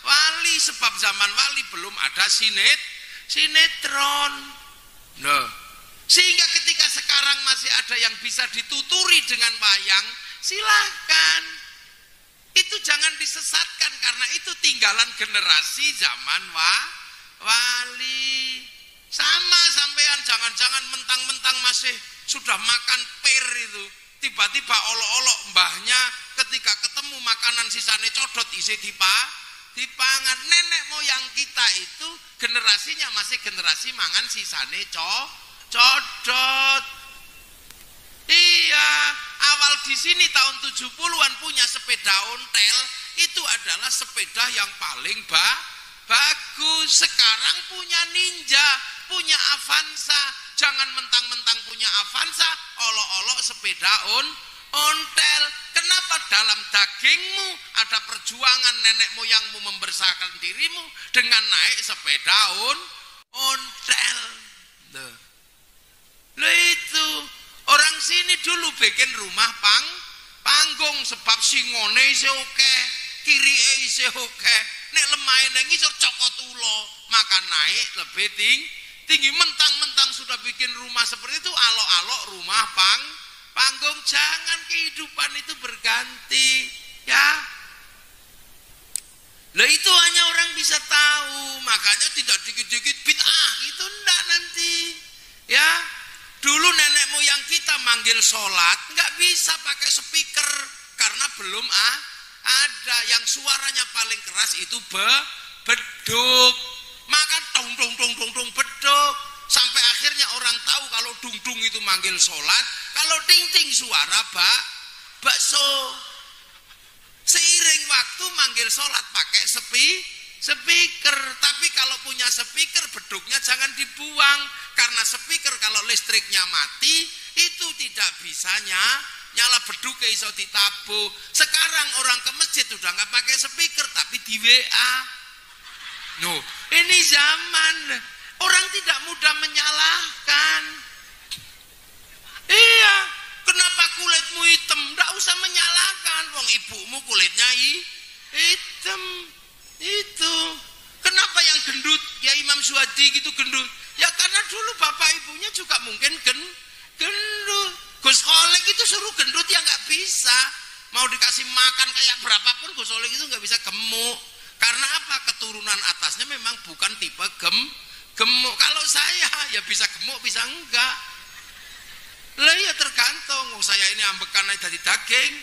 wali, sebab zaman wali belum ada sinetron. Nah, sehingga ketika sekarang masih ada yang bisa dituturi dengan wayang, silahkan. Itu jangan disesatkan, karena itu tinggalan generasi zaman wali. Sama sampean jangan-jangan mentang-mentang masih sudah makan per itu, tiba-tiba olok-olok mbahnya ketika ketemu makanan sisane codot isi dipangan. Nenek moyang kita itu generasinya masih generasi mangan sisane codot. Iya, awal di sini tahun 70-an punya sepeda ontel, itu adalah sepeda yang paling bagus. Sekarang punya Ninja, punya Avanza. Jangan mentang-mentang punya Avanza, olok-olok sepeda ontel. Kenapa dalam dagingmu ada perjuangan nenek moyangmu membersihkan dirimu dengan naik sepeda ontel? Loh itu orang sini dulu bikin rumah panggung sebab singone isih akeh, kirike isih akeh, nek lemahe nang ngisor cokot ulo, maka naik lebih tinggi. Mentang-mentang sudah bikin rumah seperti itu, alok-alok rumah panggung. Jangan, kehidupan itu berganti ya. Lah itu hanya orang bisa tahu. makanya tidak dikit-dikit bid'ah itu enggak nanti. Ya, dulu nenek moyang kita manggil sholat nggak bisa pakai speaker karena belum ada. Yang suaranya paling keras itu beduk. Maka tong tong tong tong tong beduk. Sampai akhirnya orang tahu kalau dung dung itu manggil sholat, kalau ting ting suara bakso. Seiring waktu manggil sholat pakai speaker. Tapi kalau punya speaker beduknya jangan dibuang. Karena speaker kalau listriknya mati itu tidak bisa nyala beduk iso ditabuh. Sekarang orang ke masjid udah nggak pakai speaker tapi di WA. No, ini zaman orang tidak mudah menyalahkan. Iya, kenapa kulitmu hitam? Nggak usah menyalahkan. Wong ibumu kulitnya hitam. Itu. Kenapa yang gendut? Ya Imam Suwadi gitu gendut. Ya karena dulu bapak ibunya juga mungkin gendut. Gus Kholek itu suruh gendut ya nggak bisa. Mau dikasih makan kayak berapapun Gus Kholek itu nggak bisa gemuk. Karena apa? Keturunan atasnya memang bukan tipe gemuk. Kalau saya ya bisa gemuk bisa enggak. Lah ya tergantung. Saya ini ambekan aja dari daging.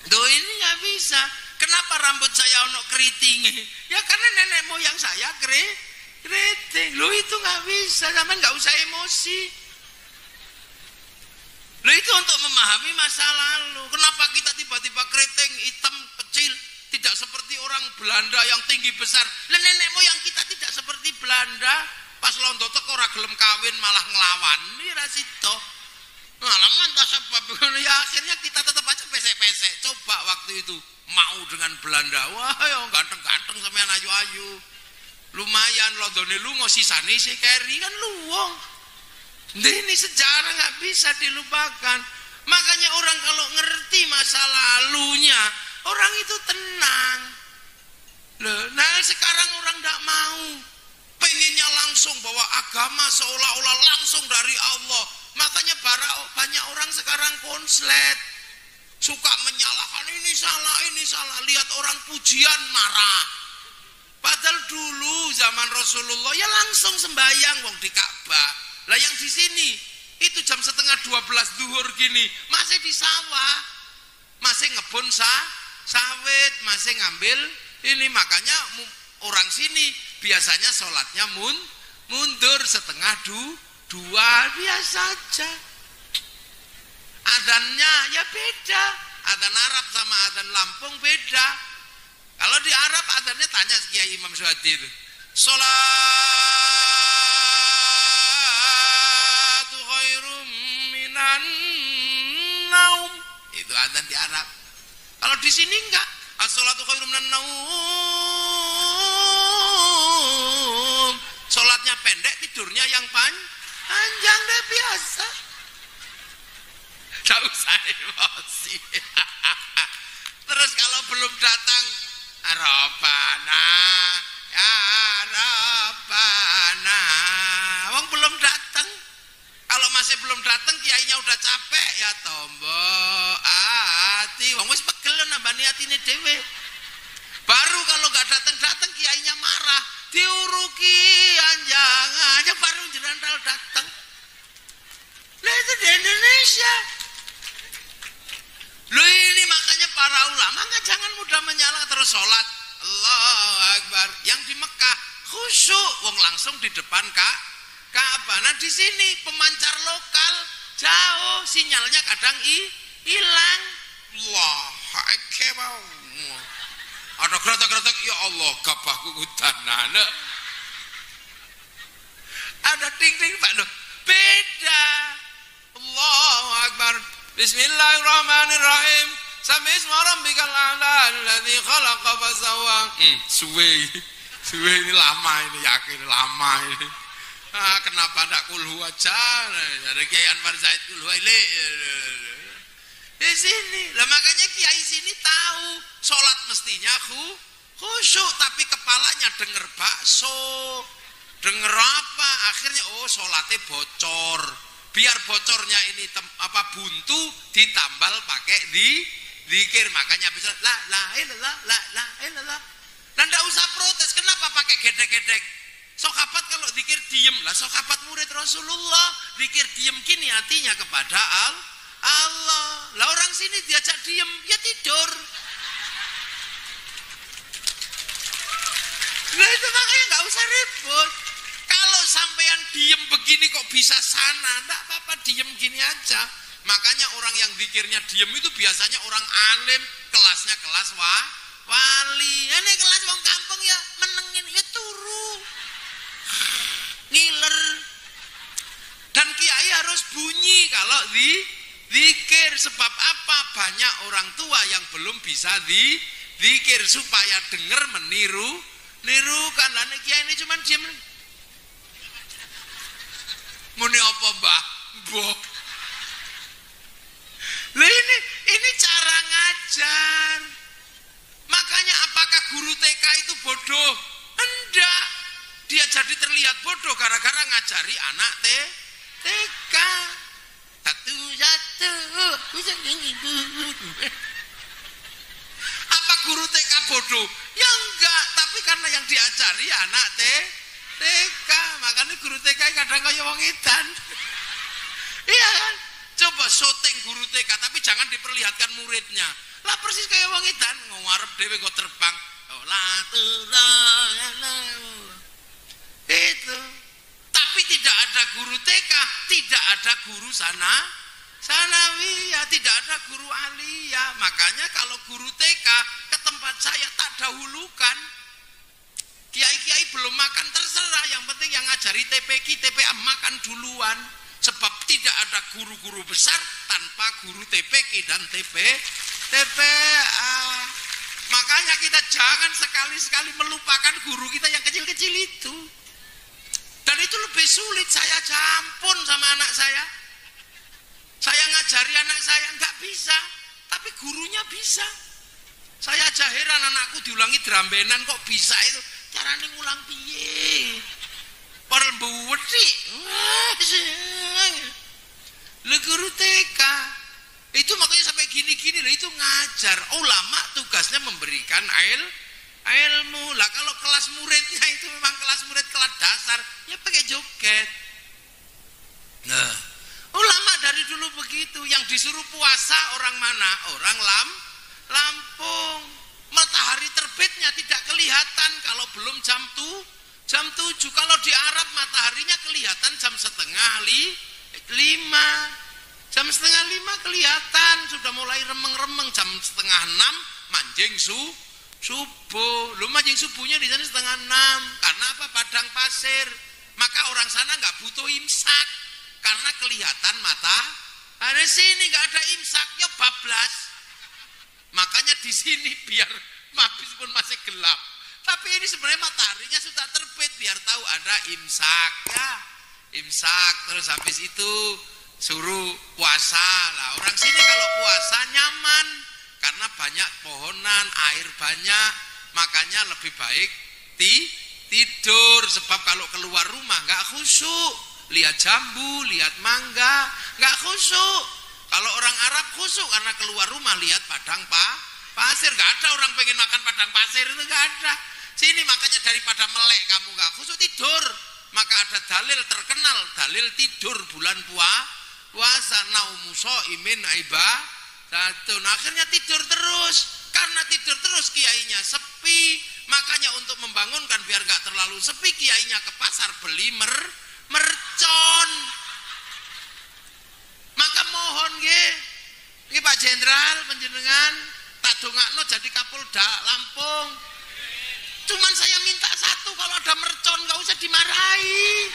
Tuh ini nggak bisa. Kenapa rambut saya ono keriting? Ya karena nenek moyang saya keriting. Lo itu nggak bisa. Zaman nggak usah emosi. Lo itu untuk memahami masa lalu. Kenapa kita tiba-tiba keriting hitam kecil? Tidak seperti orang Belanda yang tinggi besar. Lah nenek moyang kita tidak seperti Belanda. Pas londo teko ora gelem kawin malah nglawan. Ini rasito. Ngalaman tak sebab ya akhirnya kita tetap aja pesek-pesek. Coba waktu itu mau dengan Belanda. Wah, ya ganteng-ganteng sampean ayu-ayu. Lumayan londone lunga sisane si keri kan luwung. Ini sejarah nggak bisa dilupakan. Makanya orang kalau ngerti masa lalunya, orang itu tenang. Loh, nah sekarang orang nggak mau. Pengennya langsung bahwa agama seolah-olah langsung dari Allah. Makanya banyak orang sekarang konslet. Suka menyalahkan ini salah. Lihat orang pujian marah. Padahal dulu zaman Rasulullah ya langsung sembahyang wong di Ka'bah. Lah yang di sini itu jam 11:30 duhur gini masih di sawah, masih ngebon sawit, masih ngambil ini. Makanya orang sini biasanya sholatnya mundur setengah dua biasa aja. Adzannya ya beda, adzan Arab sama adzan Lampung beda. Kalau di Arab adzannya tanya Kiai Imam Suwadi itu, sholatu khairum minan naum, itu adzan di Arab. Kalau di sini enggak, as-sholatu khairum minan naum, sholatnya pendek tidurnya yang panjang deh biasa. Gak usah emosi. Terus kalau belum datang Arabana, ya Arabana, wong belum datang. Kalau masih belum datang, kiainya udah capek ya tombo ati, wong wis pegel nambani atine dhewe. Baru kalau gak datang kiainya marah, diuruki anjangannya baru jerantal datang. Lah itu di Indonesia. Loh ini makanya para ulama nggak jangan mudah menyalahkan. Terus sholat Allahu Akbar yang di Mekah khusyuk wong langsung di depan Ka'bah. Nah di sini pemancar lokal jauh sinyalnya kadang hilang. Wah, kemau. Ada kretek-kretek ya Allah kabahku hutanana. Ada ting-ting Pak loh. Beda. Allahu Akbar. Bismillahirrahmanirrahim. Sabbihisma rabbikal a'la alladzi khalaqa fasawwa. Suwe ini lama ini, yakin lama ini. Kenapa ndak kulhu aja? Ada Kiai Anwar Zaid kulhu ile. Di sini. Lah makanya kiai sini tahu salat mestinya khusyuk tapi kepalanya denger bakso. Denger apa? Akhirnya salatnya bocor. Biar bocornya ini buntu ditambal pakai zikir. Makanya bisa la ilaha illallah. Nah ndak usah protes, kenapa pakai gedek-gedek? Sahabat kalau zikir diem lah, sahabat murid Rasulullah zikir diem gini hatinya kepada Allah. Lah orang sini diajak diem, ya tidur. Nah itu makanya nggak usah ribut. Kalau sampean diem begini kok bisa sana, ndak apa-apa diem gini aja. Makanya orang yang zikirnya diem itu biasanya orang alim, kelasnya kelas wali. Ini kelas wong kampung ya menengin ya turu. Ngiler. Dan kiai harus bunyi kalau zikir. Sebab apa? Banyak orang tua yang belum bisa zikir supaya dengar nirukan. Lah nek kiai ini cuma diam. Muni apa, Mbah? Mbok. Lah ini cara ngajar. Makanya apakah guru TK itu bodoh? Enggak. Dia jadi terlihat bodoh gara-gara ngajari anak TK. Satu. Apa guru TK bodoh? Ya enggak, tapi karena yang diajari anak TK, makanya guru TK kadang kaya wong edan. Iya kan? Coba syuting guru TK tapi jangan diperlihatkan muridnya. Lah persis kayak wong edan, ngarep dhewe kok terbang. Itu. Tapi tidak ada guru TK, tidak ada guru sanawiyah, tidak ada guru aliyah. Makanya kalau guru TK ke tempat saya tak dahulukan. Kiai-kiai belum makan terserah, yang penting yang ngajari TPQ, TPA makan duluan. Sebab tidak ada guru-guru besar tanpa guru TPQ dan TPA. Makanya kita jangan sekali-sekali melupakan guru kita yang kecil-kecil itu. Dan itu lebih sulit. Saya campur sama anak saya. Saya ngajari anak saya nggak bisa, tapi gurunya bisa. Saya aja heran anakku diulangi drambenan kok bisa itu. Carane ngulang piye? Padahal mbewedi. Le guru TK itu makanya sampai gini-gini loh, itu ngajar. Ulama tugasnya memberikan ilmu. Lah kalau kelas muridnya itu memang kelas murid kelas dasar, ya pakai joget. Nah, ulama dari dulu begitu. Yang disuruh puasa orang mana? Orang Lampung. Matahari terbitnya tidak kelihatan kalau belum jam 7. Kalau di Arab mataharinya kelihatan jam 4:30. Jam 4:30 kelihatan, sudah mulai remeng-remeng. Jam 5:30 manjing subuh. Lu manjing subuhnya di sana 5:30. Karena apa? Padang pasir. Maka orang sana nggak butuh imsak karena kelihatan mata. Ada sini nggak ada imsak, ya bablas. Makanya di sini biar mabis pun masih gelap. Tapi ini sebenarnya mataharinya sudah terbit biar tahu ada imsak ya. Imsak terus habis itu suruh puasa lah. Orang sini kalau puasa nyaman karena banyak pohonan, air banyak, makanya lebih baik tidur. Sebab kalau keluar rumah nggak khusyuk, lihat jambu, lihat mangga, nggak khusyuk. Kalau orang Arab khusyuk karena keluar rumah lihat padang pasir. Nggak ada orang pengen makan padang pasir, itu nggak ada. Sini makanya daripada melek kamu nggak khusyuk, tidur. Maka ada dalil terkenal, dalil tidur bulan puasa, naumu shaimin ibadatun. Akhirnya tidur terus. Karena tidur terus kiainya sepi. Makanya untuk membangunkan biar nggak terlalu sepi, kiainya ke pasar beli mercon. Maka mohon nggih Pak Jenderal panjenengan tak dongakno jadi Kapolda Lampung. Cuman saya minta satu, kalau ada mercon nggak usah dimarahi.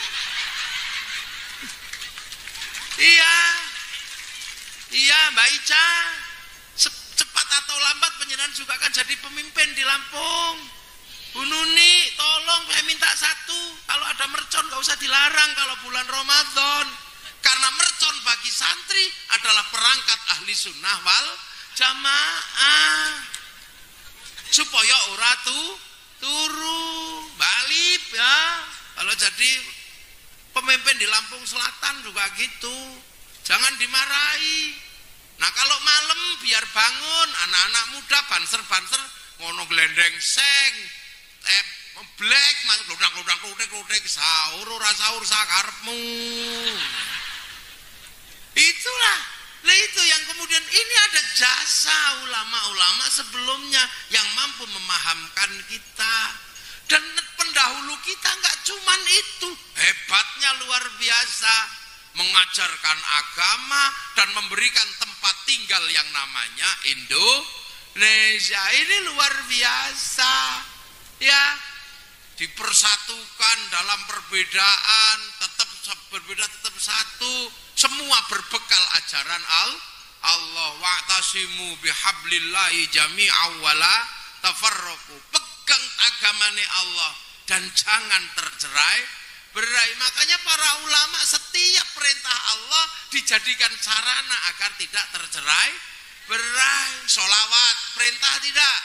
Iya Mbak Ica, cepat atau lambat panjenengan juga akan jadi pemimpin di Lampung. Bu Nuni, tolong saya minta satu, kalau ada mercon nggak usah dilarang kalau bulan Ramadan. Karena mercon bagi santri adalah perangkat ahli sunnah wal jamaah. Supaya ora turu balik ya. Kalau jadi pemimpin di Lampung Selatan juga gitu. Jangan dimarahi. Nah kalau malam biar bangun anak-anak muda banser ngono glendeng seng. Black mang kludang sahur ora sahur sakarepmu. Itulah. Nah itu yang kemudian ini ada jasa ulama-ulama sebelumnya yang mampu memahamkan kita. Dan pendahulu kita nggak cuman itu, hebatnya luar biasa, mengajarkan agama dan memberikan tempat tinggal yang namanya Indonesia. Ini luar biasa, ya. Dipersatukan dalam perbedaan, tetap berbeda, tetap satu. Semua berbekal ajaran Allah. Wa'tasimu bihablillahi jami'an wala tafarraqu. Pegang agamane Allah dan jangan tercerai-berai. Makanya para ulama setiap perintah Allah dijadikan sarana agar tidak tercerai-berai. Sholawat perintah tidak?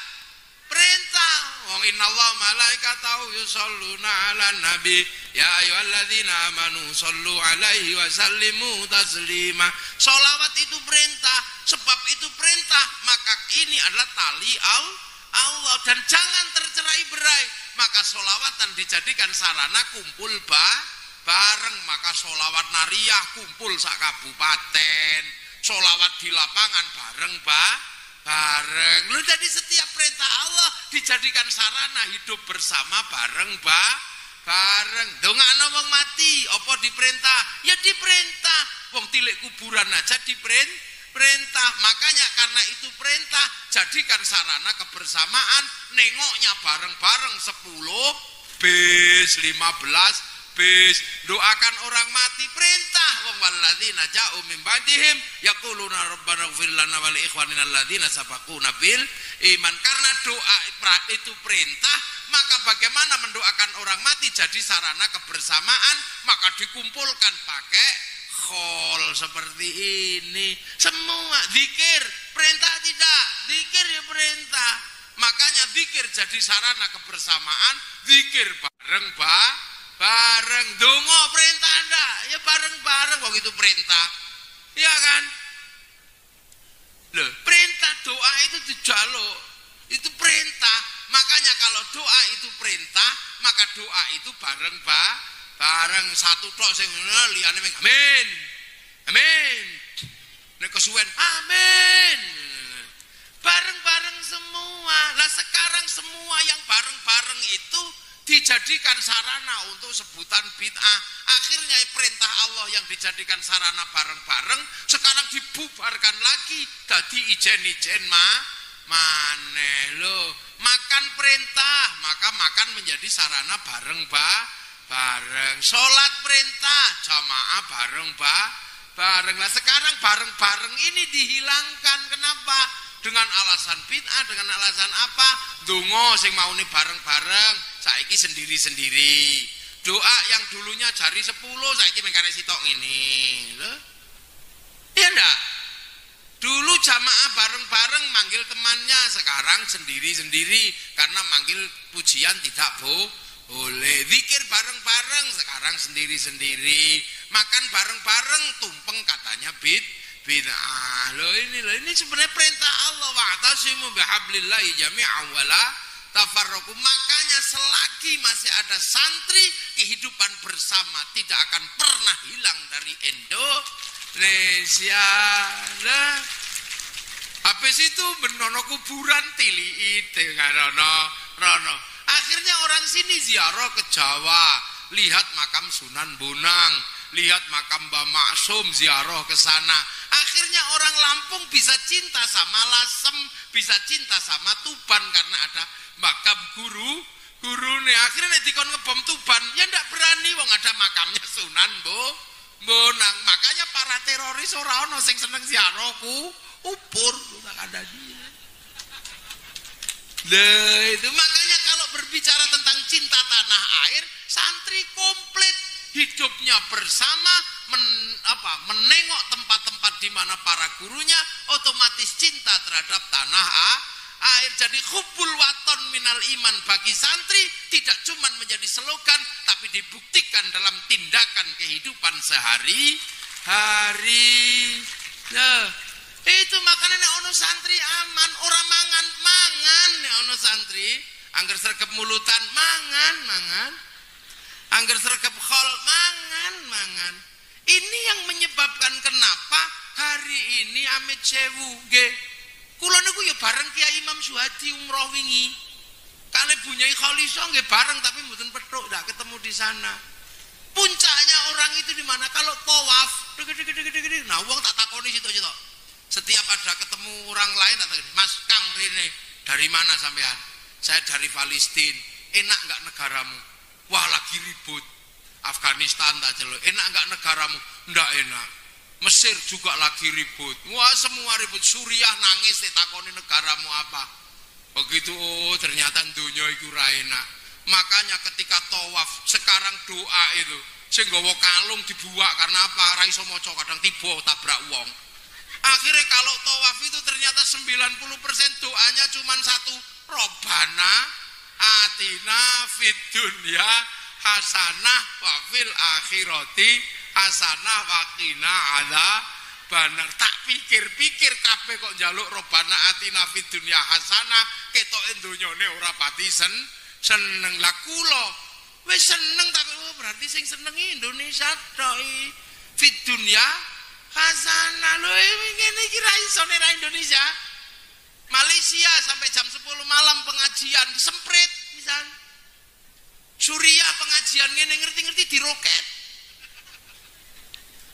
Perintah. Wong innallaha malaikatahu yusholluna 'alan nabi ya ayyuhalladzina amanu shollu 'alaihi wa sallimu taslima. Sholawat itu perintah. Sebab itu perintah, maka ini adalah tali Allah dan jangan tercerai-berai. Maka sholawatan dijadikan sarana kumpul bareng. Maka sholawat nariyah kumpul sak kabupaten, sholawat di lapangan bareng. Lu jadi setiap perintah Allah dijadikan sarana hidup bersama bareng. Dongakno wong mati apa diperintah? Ya diperintah. Wong tilik kuburan aja diperintah. Makanya karena itu perintah, jadikan sarana kebersamaan, nengoknya bareng-bareng 10 bis 15 bis, doakan orang mati perintah. Wong walladzina ja'u min ba'dihim yaquluna rabbana ighfir lana wa li ikhwanina alladzina sabaquna bil iman. Karena doa itu perintah, maka bagaimana mendoakan orang mati jadi sarana kebersamaan, maka dikumpulkan pakai khol seperti ini. Semua zikir perintah tidak? Zikir ya perintah. Makanya zikir jadi sarana kebersamaan, zikir bareng. Dongo perintah enggak? Ya bareng-bareng kok itu perintah. Iya kan? Loh, perintah doa itu dijaluk. Itu perintah. Makanya kalau doa itu perintah, maka doa itu bareng. Satu tok sing liyane amin. Amin. Nek kesuwen amin. Bareng-bareng semua. Lah sekarang semua yang bareng-bareng itu dijadikan sarana untuk sebutan bid'ah. Akhirnya perintah Allah yang dijadikan sarana bareng-bareng sekarang dibubarkan lagi dadi ijen-ijen maneh lho. Makan perintah, maka makan menjadi sarana bareng. Salat perintah, jamaah bareng. Lah sekarang bareng-bareng ini dihilangkan. Kenapa? Dengan alasan bid'ah, dengan alasan apa? Dongo sing maune bareng-bareng, saiki sendiri-sendiri. Doa yang dulunya jari 10, saiki mengkare sitok ngene. Lho. Iya ndak? Dulu jamaah bareng-bareng manggil temannya, sekarang sendiri-sendiri karena manggil pujian tidak boleh. Zikir bareng-bareng, sekarang sendiri-sendiri. Makan bareng-bareng, tumpeng katanya bid'ah. Ini sebenarnya perintah Allah. Wa'tasimu bihablillahi jami'an wala tafarraqu. Makanya selagi masih ada santri, kehidupan bersama tidak akan pernah hilang dari Indonesia. Nah, habis itu benono kuburan tili ide rono. Akhirnya orang sini ziarah ke Jawa, lihat makam Sunan Bonang, lihat makam Mbah Maksum, ziarah ke sana. Akhirnya orang Lampung bisa cinta sama Lasem, bisa cinta sama Tuban karena ada makam gurune. Akhirnya dikon ngebom Tuban, ya ndak berani wong ada makamnya Sunan Bonang. Makanya para teroris ora ono sing seneng ziarah kubur, tak ada dia. Itu makanya kalau berbicara tentang cinta tanah air, santri komplit hidupnya bersama, menengok tempat-tempat di mana para gurunya, otomatis cinta terhadap tanah air. Jadi hubbul waton minal iman bagi santri tidak cuma menjadi slogan, tapi dibuktikan dalam tindakan kehidupan sehari-hari. Itu makanya ono santri aman, orang mangan nek ono santri Angger sregep mulutan mangan. Angger sregep khol mangan. Ini yang menyebabkan kenapa hari ini Amit Sewu nggih. Kula niku ya bareng Kiai Imam Suhadi umroh wingi. Kali Bunyai Khaliso nggih bareng tapi mboten petuk, ndak ketemu di sana. Puncaknya orang itu di mana? Kalau tawaf, nah wong tak takoni situ-situ. Setiap ada ketemu orang lain tak takoni, "Mas Kang rene, dari mana sampean?" "Saya dari Palestina." "Enak enggak negaramu?" "Wah, lagi ribut." "Afghanistan tak jelo." "Enak enggak negaramu?" "Ndak enak." "Mesir juga lagi ribut." "Wah, semua ribut." "Suriah nangis ditakoni negaramu apa?" Begitu, oh ternyata dunia itu ra enak. Makanya ketika tawaf sekarang doa itu sing nggawa kalung dibuak karena apa? Ra iso maca, kadang tiba tabrak wong. Akhirnya kalau tawaf itu ternyata 90% doanya cuma satu, Robbana atina fid dunya hasanah wa fil akhirati hasanah wa qina adzabannar. Tak pikir-pikir kabeh kok njaluk Robbana atina fid dunya hasanah, ketoke donyane ora pati seneng. Lah kula wis seneng tapi berarti sing senengi Indonesia tok fid dunya hasanah. Lho ngene iki ra iso nek Indonesia. Malaysia sampai jam 10 malam pengajian disemprit misal. Suriah pengajian ngene ngerti-ngerti diroket.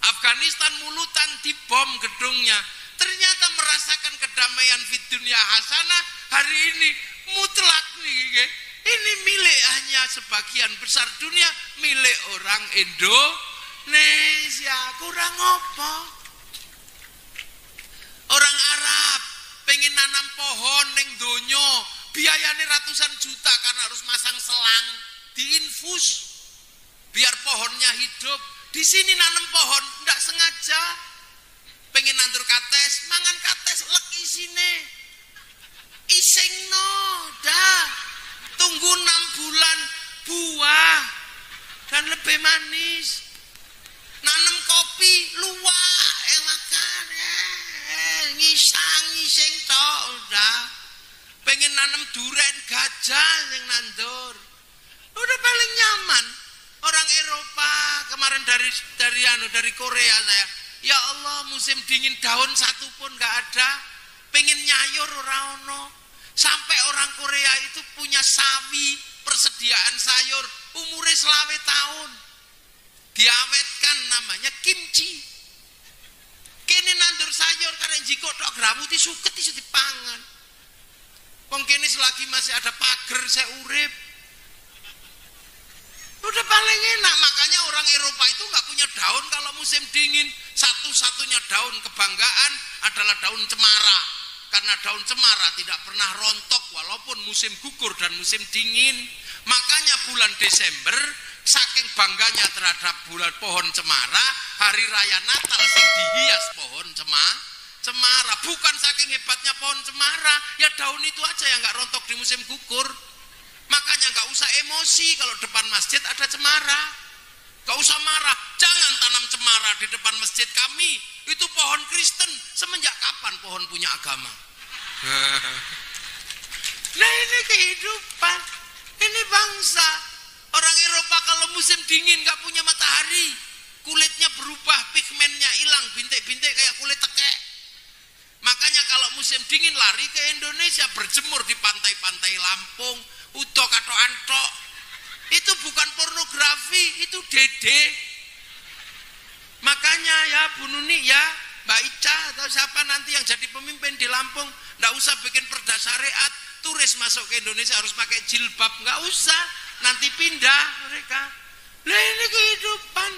Afghanistan mulutan dibom gedungnya. Ternyata merasakan kedamaian fid dunya hasanah hari ini mutlak nih. Ini milik hanya sebagian besar dunia, milik orang Indonesia. Kurang apa? Orang Arab pengen nanam pohon ning donya, biayanya ratusan juta karena harus masang selang, diinfus biar pohonnya hidup. Di sini nanam pohon ndak sengaja, pengen nandur kates, mangan kates lek isine isingno dah, tunggu 6 bulan buah dan lebih manis. Nanam kopi luwak makan ngising tok udah. Pengen nanam duren gajah yang nandur, udah paling nyaman. Orang Eropa kemarin dari Korea saya, ya Allah musim dingin daun satu pun nggak ada, pengen nyayur ora ono. Sampai orang Korea itu punya sawi persediaan sayur umurnya 20 tahun, diawetkan namanya kimchi. Kene nandur sayur karena jiko tok gramuti suket iso dipangan. Wong kene selagi masih ada pager saya urip. Udah paling enak. Makanya orang Eropa itu nggak punya daun kalau musim dingin. Satu-satunya daun kebanggaan adalah daun cemara. Karena daun cemara tidak pernah rontok walaupun musim gugur dan musim dingin. Makanya bulan Desember saking bangganya terhadap bulan pohon cemara, hari raya Natal sing dihias pohon cemara. Bukan saking hebatnya pohon cemara, ya daun itu aja yang nggak rontok di musim gugur. Makanya nggak usah emosi kalau depan masjid ada cemara, nggak usah marah. Jangan tanam cemara di depan masjid kami. Itu pohon Kristen. Semenjak kapan pohon punya agama? Nah ini kehidupan, ini bangsa. Orang Eropa kalau musim dingin nggak punya matahari, kulitnya berubah, pigmennya hilang, bintik-bintik kayak kulit tekek. Makanya kalau musim dingin lari ke Indonesia, berjemur di pantai-pantai Lampung, Udo kato antok. Itu bukan pornografi, itu dede. Makanya ya Bu Nuni ya, Mbak Ica atau siapa nanti yang jadi pemimpin di Lampung, nggak usah bikin perda syariat, turis masuk ke Indonesia harus pakai jilbab, nggak usah, nanti pindah mereka. Lah ini kehidupan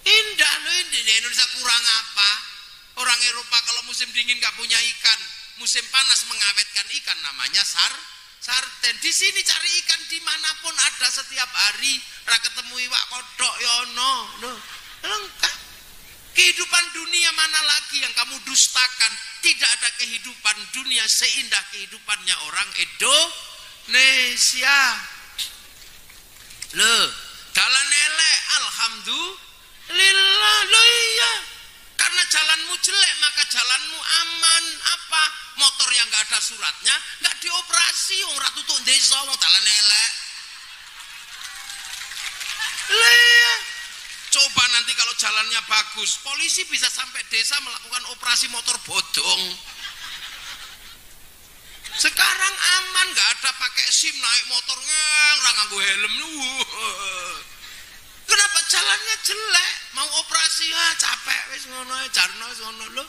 indah loh, ini di Indonesia kurang apa? Orang Eropa kalau musim dingin nggak punya ikan, musim panas mengawetkan ikan namanya sarden. Di sini cari ikan dimanapun ada setiap hari. Ra ketemu iwak kodok yono, loh lengkap. Kehidupan dunia mana lagi yang kamu dustakan? Tidak ada kehidupan dunia seindah kehidupannya orang Indonesia. Loh, dalan elek, alhamdulillah. Loh iya, karena jalanmu jelek maka jalanmu aman. Apa? Motor yang nggak ada ada suratnya, nggak dioperasi. Wong ratu tuh desa, wong dalan elek. Lah, coba nanti kalau jalannya bagus, polisi bisa sampai desa melakukan operasi motor bodong. Sekarang aman, nggak ada pakai SIM naik motor nggak nganggo helm. Kenapa jalannya jelek? Mau operasi capek wis ngono ae, jarno wis ngono lho.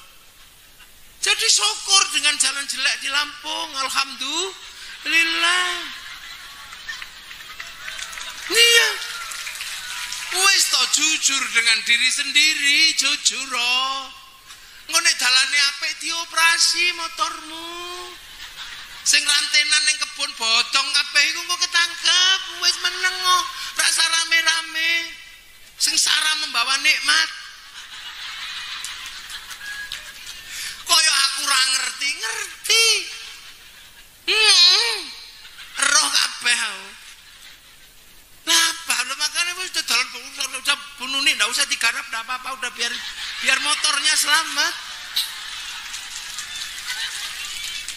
Jadi syukur dengan jalan jelek di Lampung, alhamdulillah. Iya. Wis to jujur dengan diri sendiri, jujur oh. Ngene dalane apik dioperasi motormu. Sing rantenan ning kebon bodong kabeh iku kok ketangkep, wis meneng kok. Rasa rame-rame. Sengsara membawa nikmat. Kaya aku ora ngerti. Roh kabeh aku. Napa? Lo makanya wis dalan udah bunuh nih, enggak usah digarap, enggak apa-apa, udah biar motornya selamat.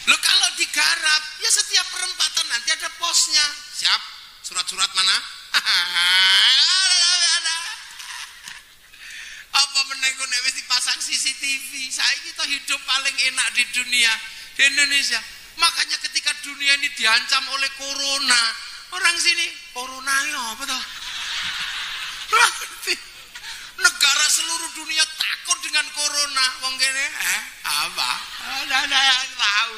Lo kalau digarap, ya setiap perempatan nanti ada posnya. Siap? Surat-surat mana? Apa menengku nek wis dipasang CCTV. Saiki to hidup paling enak di dunia, di Indonesia. Makanya ketika dunia ini diancam oleh corona, orang sini corona ya apa toh? Negara seluruh dunia takut dengan corona. Wong kene apa? Ada yang tahu.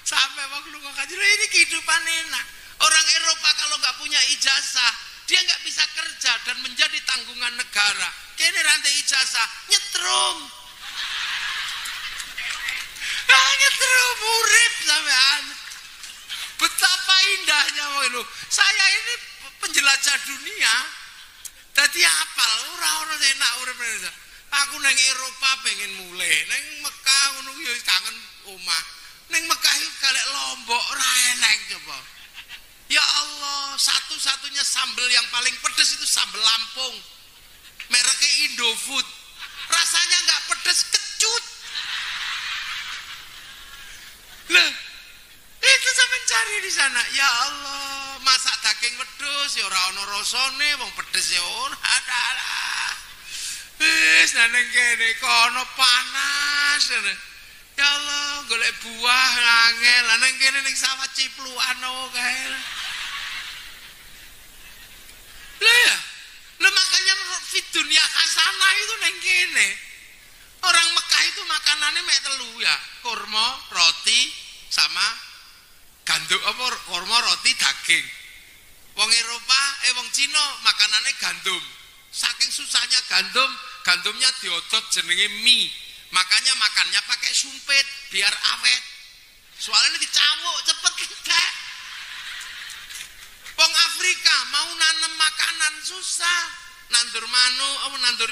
Sampai waktu lu ngaji ini kehidupan enak. Orang Eropa kalau nggak punya ijazah, dia nggak bisa kerja dan menjadi tanggungan negara. Kene rantai ijazah, nyetrum. Nyetrum urip sampean. Betapa indahnya lu. Saya ini penjelajah dunia. Dadi apal ora enak urip Indonesia. Aku nang Eropa pengen mulai, nang Mekah ngono ya kangen omah. Nang Mekah itu kalek Lombok ora enak coba. Ya Allah, satu-satunya sambel yang paling pedes itu sambel Lampung. Mereknya Indofood. Rasanya nggak pedes, kecut. Lah, itu sampean cari di sana. Ya Allah, masak daging wedhus ya ora ana rasane, wong pedes ya ora ada. Wis nang kene kono panas. Ya Allah, golek buah angel. Nang kene ning sawah ciplukan kae. Lah ya, lah makanya di dunia hasanah itu nang kene. Orang Mekah itu makanannya mek telu ya, kurma, roti sama gandum apa kurma, roti, daging. Wong Eropa, wong Cina makanannya gandum. Saking susahnya gandumnya diodot jenenge mie. Makanya makannya pakai sumpit biar awet. Soalnya dicawuk cepet gede. Wong Afrika mau nanam makanan susah. Nandur nandur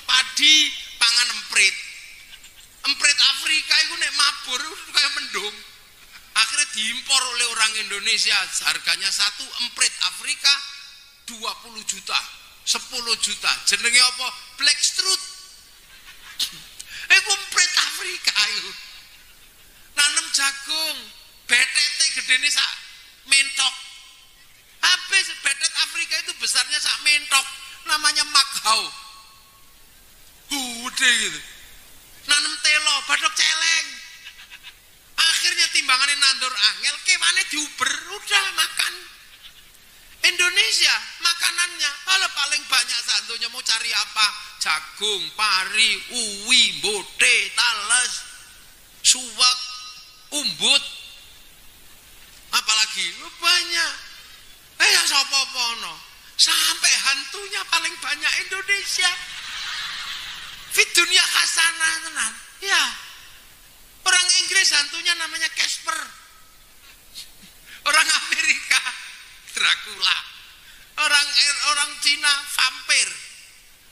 padi, pangan emprit. Emprit Afrika itu nek mabur kayak mendung. Akhirnya diimpor oleh orang Indonesia. Harganya satu emprit Afrika 20 juta, 10 juta. Jenenge apa? Black strut. Emprit Afrika itu. Nanam jagung, betete gedene sak mentok. Habis betet Afrika itu besarnya sak mentok. Namanya maghau. Gede gitu. Nanam telo, badok celeng. Akhirnya timbangannya nandur angel, kewane diuber, udah makan. Indonesia makanannya paling banyak satunya mau cari apa? Jagung, pari, uwi, bote, talas, suwak, umbut. Apalagi banyak. Sopo-pono. Sampai hantunya paling banyak Indonesia. Fit dunia hasanah tenan. Ya. Orang Inggris hantunya namanya Casper. Orang Amerika Dracula. Orang Cina vampir.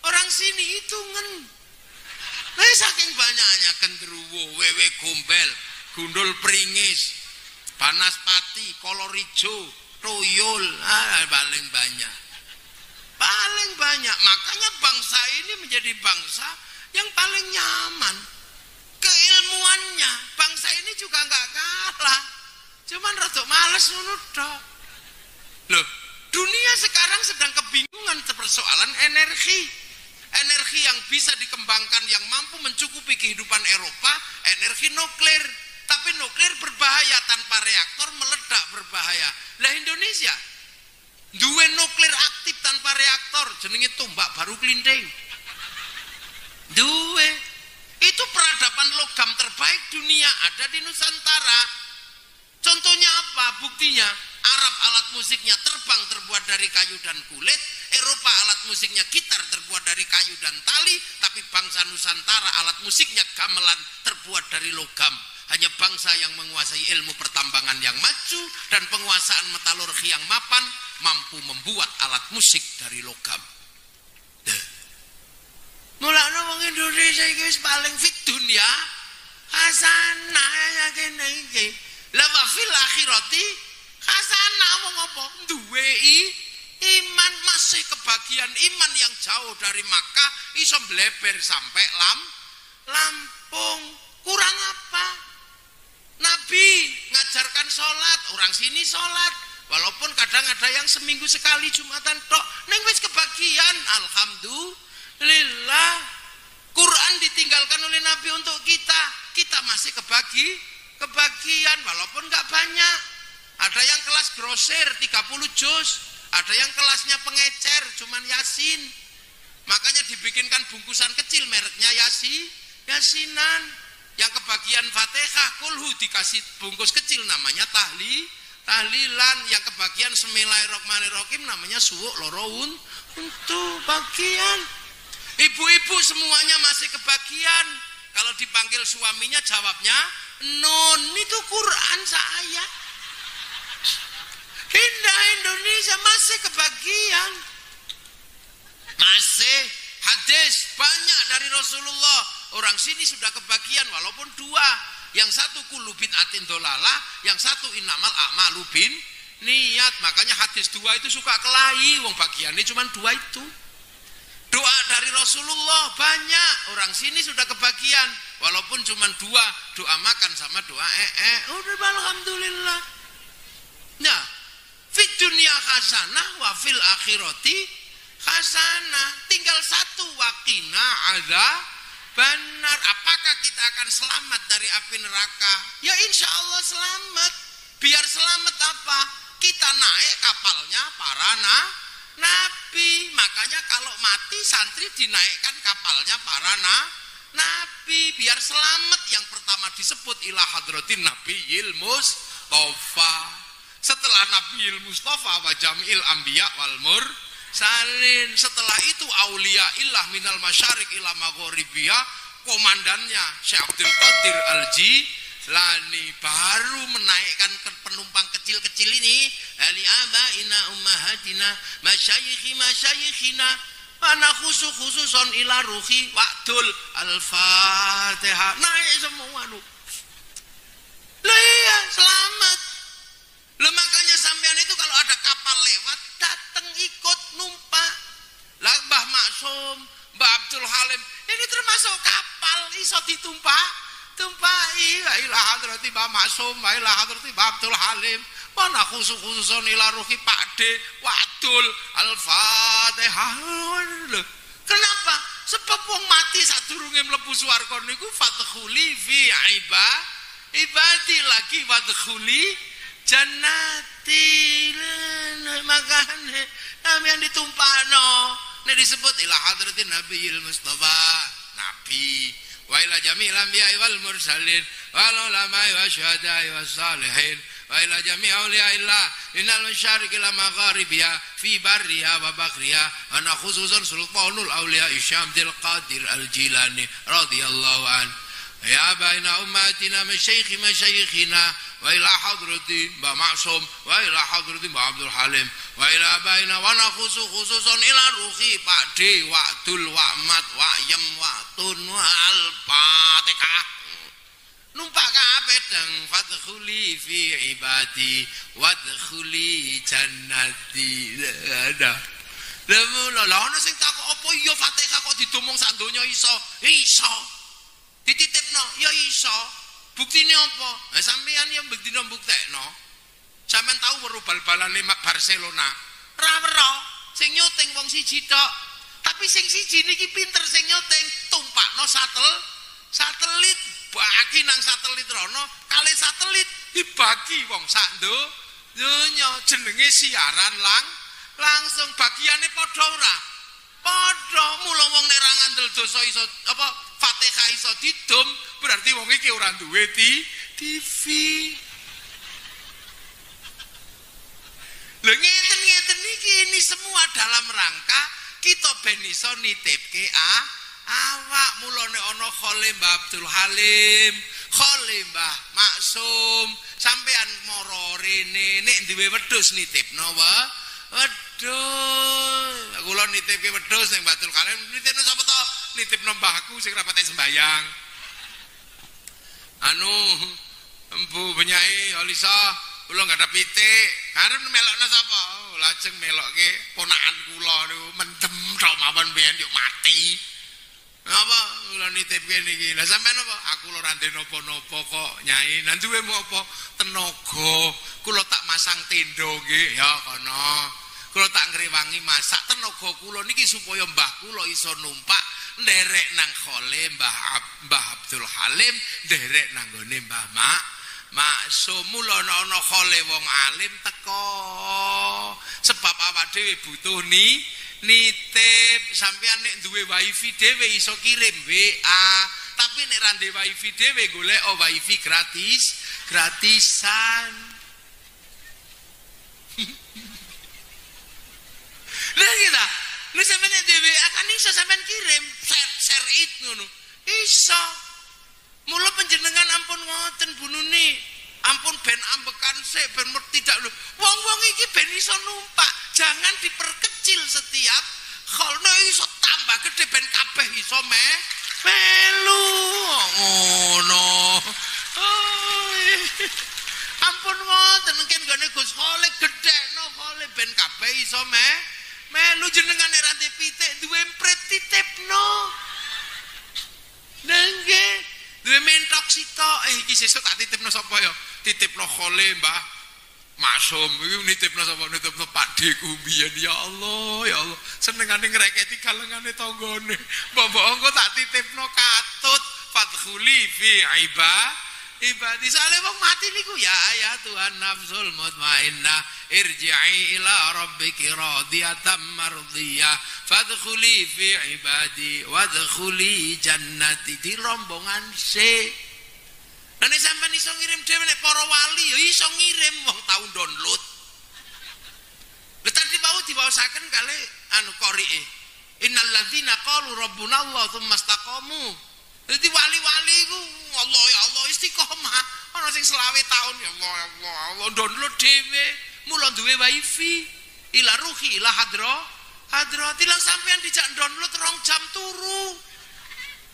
Orang sini hitungan. Nah, saking banyaknya genderuwo, wewe gombel, gundul pringis, panas pati, kolor hijau, tuyul, paling banyak. Paling banyak. Makanya bangsa ini menjadi bangsa yang paling nyaman. Keilmuannya bangsa ini juga nggak kalah. Cuman rada males ngono tok. Loh, dunia sekarang sedang kebingungan persoalan energi. Energi yang bisa dikembangkan yang mampu mencukupi kehidupan Eropa, energi nuklir. Tapi nuklir berbahaya, tanpa reaktor meledak berbahaya. Lah Indonesia duwe nuklir aktif tanpa reaktor, jenenge Tombak Baru Klinting. Duwe. Itu peradaban logam terbaik dunia ada di Nusantara. Contohnya apa? Buktinya Arab alat musiknya terbang terbuat dari kayu dan kulit, Eropa alat musiknya gitar terbuat dari kayu dan tali, tapi bangsa Nusantara alat musiknya gamelan terbuat dari logam. Hanya bangsa yang menguasai ilmu pertambangan yang maju dan penguasaan metalurgi yang mapan mampu membuat alat musik dari logam. Mulane wong Indonesia iki wis paling fit dunia hasanah ya kene iki. La wa fil akhirati hasanah wong apa? Duwe iman, masih kebagian iman yang jauh dari Makkah iso bleber sampai Lampung. Kurang apa? Nabi ngajarkan sholat, orang sini sholat. Walaupun kadang ada yang seminggu sekali Jumatan tok, ning wis kebagian, alhamdulillah. Quran ditinggalkan oleh Nabi untuk kita masih kebagian walaupun nggak banyak. Ada yang kelas grosir 30 juz, ada yang kelasnya pengecer cuman Yasin. Makanya dibikinkan bungkusan kecil mereknya Yasinan. Yang kebagian Fatihah kulhu dikasih bungkus kecil namanya tahlilan. Yang kebagian Bismillahirrahmanirrahim namanya suwuk loroun untuk bagian. Ibu-ibu semuanya masih kebagian. Kalau dipanggil suaminya jawabnya non, itu Quran saya. Indah Indonesia masih kebagian. Masih hadis banyak dari Rasulullah. Orang sini sudah kebagian walaupun dua. Yang satu kullu bid'atin dolalah, yang satu innamal a'malu bin niat. Makanya hadis dua itu suka kelahi, wong bagiannya cuma dua itu. Doa dari Rasulullah banyak, orang sini sudah kebagian walaupun cuma dua, doa makan sama doa udah alhamdulillah. Nah, fit dunia hasanah wa fil akhirati hasanah. Tinggal satu, waqina ada benar. Apakah kita akan selamat dari api neraka? Ya insya Allah selamat. Biar selamat apa? Kita naik kapalnya para nabi. Makanya kalau mati santri dinaikkan kapalnya para nabi biar selamat. Yang pertama disebut ila hadratin nabiyil mustafa. Setelah nabiyil mustafa wa jamil anbiya wal mursalin. Setelah itu aulia illah minal masyarik ila maghribiya. Komandannya Syekh Abdul Qadir Al-Jilani baru menaikkan penumpang kecil-kecil ini. Ali abaina ummahatina masyayikhina ana khususon ila ruhi wa'dul al-fatihah. Naik semua nu. Lah iya selamat. Lah makanya sampean itu kalau ada kapal lewat datang ikut numpak. Lah Mbah Maksum, Mbah Abdul Halim ini termasuk kapal iso tumpahi wa ila hadrati Mbah Maksum wa ila hadrati Mbah Abdul Halim mana khususon ila ruhi Pakde Wadul Al-Fatihah. Kenapa? Sebab wong mati sadurunge mlebu swarga niku fadkhuli fi ibadi lagi wadkhuli jannati. Makane yang ditumpahno nek disebut ila hadratin nabiyil mustafa nabi wa ila jamil anbiya wal mursalin wal ulama wa syuhada wa salihin wa ila jami' auliyaillah innal masyariqi la magharibiya fi barriha wa bakhriha ana khususan sultanul auliya Syamdil Qadir Al-Jilani radhiyallahu an ya baina ummatina masyayikhina wa ila hadrati Mbah Maksum wa ila hadrati Mbah Abdul Halim wa ila baina wa khususon ila ruhi Pakde Wa'dul Wa'mat Wa'yam Wa'tun Al-Fatihah. Numpak kabeh deng fadkhuli fi ibadi wadkhuli jannati. Ada. Lah ono sing takok apa iya Fatihah kok didomong sak donya iso? Iso. Dititipno ya iso. Buktine apa? Lah sampean yang buktine mbuktekno. Sampean tahu weruh bal-balane Barcelona. Ra weruh, sing nyuting wong siji tok. Tapi sing siji niki pinter sing nyuting, tumpakno satelit bagi nang satelit rono, kali satelit dibagi wong sak donya jenenge siaran langsung bagiane padha ora? Padha. Mula wong nek ra ngandel dosa iso apa Fatihah iso didum, berarti wong iki ora duwe TV. Lha ngeten niki ini semua dalam rangka kita ben iso nitipke awak. Mulane ana khole Mbah Abdul Halim, khole Mbah Maksum, sampean moro rene nek duwe wedhus nitipno wae. Wedhus. Kula nitipke wedhus ning Mbah Abdul Halim, nitipno sapa to? Nitipno mbahku sing ra patek sembayang. Anu, Empu Benyai Alisa, kula enggak ada pitik. Arep melokno sapa? Oh, lajeng melokke ponakan kula niku mendem tok mawon biyen yo mati. Apa kula nitipke niki. Lah sampean apa? Aku lho ra ndek napa-napa kok, Nyai. Lah duwemu apa? Tenaga. Kula tak masang tenda nggih, ya kono. Kula tak ngrewangi masak tenaga kula niki supaya mbah kula iso numpak nderek nang khole Mbah Abdul Halim, nderek nang gone Mbah Maksum. Mula ana khole wong alim teko. Sebab awak dhewe butuh nitip. Sampeyan nek duwe wifi dhewe iso kirim WA, tapi nek ra duwe wifi dhewe golek wifi gratisan. Lah kita, nek sampeyan dhewe akan iso sampeyan kirim share it ngono. Iso. Mula panjenengan ampun ngoten bunune. Ampun ben ambekan sik ben tidak lho. Wong-wong iki ben iso numpak. Jangan diperkecil setiap kholno iso tambah gede ben kabeh iso melu ngono. Ampun ngoten mungkin gone Gus Khole gedhekno khole ben kabeh iso melu. Jenengan nek ra pitik duwe mpret titipno. Nggih, duwe mentok sitok. Iki sesuk tak titipno sapa ya? Titipno khole Mbah Maksum iki nitipno sapa? Nitipno Pak Deku mbiyen. Ya Allah, ya Allah. Senengane ngreketi kalengane tanggane. Mbok engko tak titipno katut fadkhuli fi ibadi. Sale wong mati niku ya Tuhan nafsul mutmainnah irji'i ila rabbiki radiyatan mardiyah fadkhuli fi ibadi wadkhuli jannati. Di rombongan sik. Nek sampean iso ngirim dhewe nek para wali ya iso ngirim wong tau download. Lha tadi mau diwaosaken kali anu qori'e. Innal ladzina qalu rabbuna Allah tsumma istaqamu. Dadi wali-wali iku Allah ya Allah istiqomah. Ana sing 20 tahun ya Allah ya Allah, Allah download dhewe. Mula duwe wifi. Ila ruhi ila hadra. Tilang sampean dijak download 2 jam turu.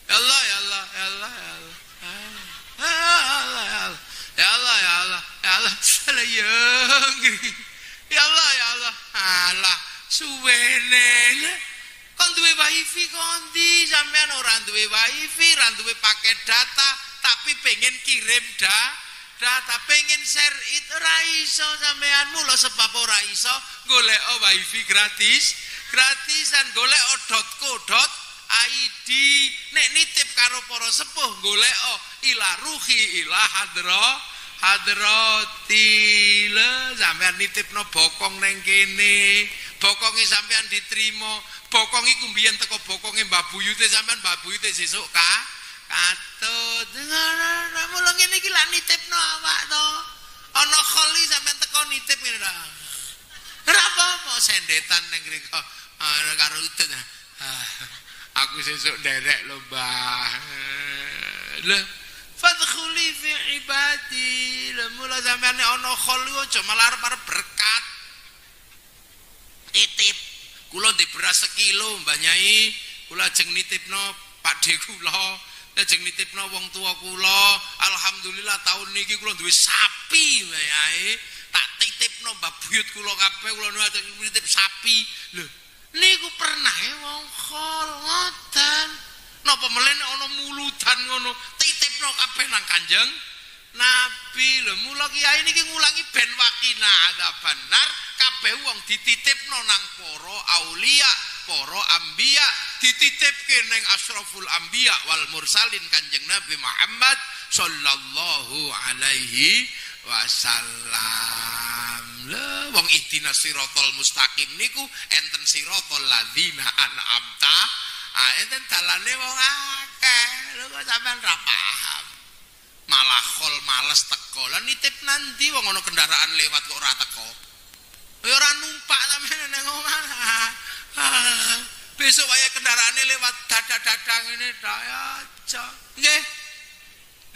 Ya Allah ya Allah ya Allah ya Allah. Ya Allah ya Allah ya Allah ya Allah ya Allah alah suwene kon duwe wifi kondi sampean ora duwe wifi ra duwe paket data tapi pengen kirim data pengen share it ora iso sampean. Mula sebab ora iso golek wifi gratisan golek .co.id nek nitip karo para sepuh golek ila ruhi ila hadrati. Le sampean nitipno bokong neng kene, bokonge sampean diterima. Bokong iku mbiyen teko bokonge Mbah Buyute sampean Mbah Buyute sesuk katut. Mula ngene iki lak nitipno awak to. Ana kholi sampean teko nitip ngene ta. Ora apa-apa sendetan ning mriko karo utut. Aku sesuk nderek lho Mbah. Lho fadkhuli fi ibadi. Mula sampeyan ana khol aja malah arep berkat. Titip. Kula ndek beras sekilo Mbah Nyai, kula ajeng nitipno Pakde kula, ajeng nitipno wong tua kula. Alhamdulillah tahun niki kula duwe sapi Mbah Nyai. Tak titipno Mbah Buyut kula kabeh, kula nitip sapi. Lho niku pernah wong khol ngoten. Napa melen ana muludan ngono, titip nitipno kabeh nang Kanjeng Nabi. Lho mula kiai niki ngulangi ben wakina adzaban nar, kabeh wong dititipno nang para aulia, para anbiya, dititipke ning asraful anbiya wal mursalin Kanjeng Nabi Muhammad sallallahu alaihi wasallam. Lho wong ihdinas siratal mustaqim niku enten siratal ladzina an'amta, enten dalane wong akeh. Lho kok sampean ra paham. Malah khol males teko. Lah nitip nanti wong ana kendaraan lewat kok ora teko. Ya ora numpak sampean nang omah. Besok wae kendaraane lewat dadak-dadak ngene tok ya aja. Nggih.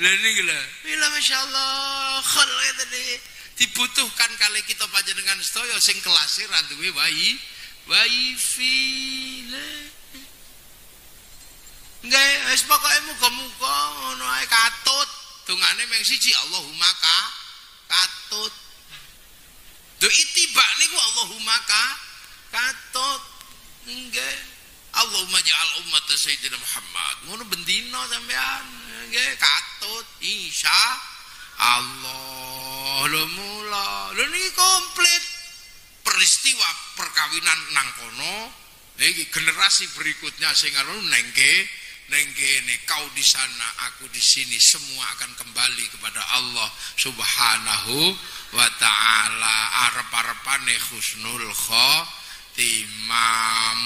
Lah niki lho. Bila masyaallah khol tadi dibutuhkan kali kita panjenengan sedaya sing kelase ra duwe wifi. Nggih, wis pokoke muga-muga ngono ae katut. Dongane mung siji Allahumma katut. Do itibak niku Allahumma katut. Nggih. Allahumma ja'al ummat Sayyidina Muhammad. Ngono bendina sampean. Nggih, katut insya Allah. Lho mula. Lho niki komplit peristiwa perkawinan nang kono. Iki generasi berikutnya sing anu nengkene kau di sana, aku di sini, semua akan kembali kepada Allah Subhanahu wa taala. Arep-arepane husnul khotimah.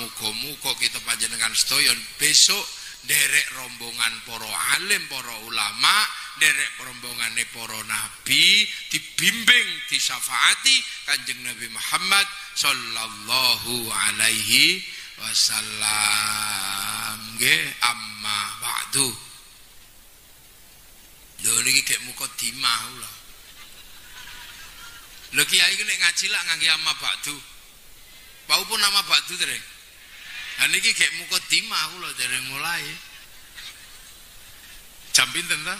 Muga-muga kita panjenengan sedaya besok derek rombongan para alim, para ulama, derek rombongane para nabi, dibimbing, disyafaati Kanjeng Nabi Muhammad sallallahu alaihi wasallam. Nggih, amma ba'du. Lho niki gek mukadimah lho. Lho kiai iki nek ngaji lak ngangge amma ba'du. Bau pun nama ba'du dereng. Lah niki gek mukadimah lho dereng mulai. Jam pinten ta?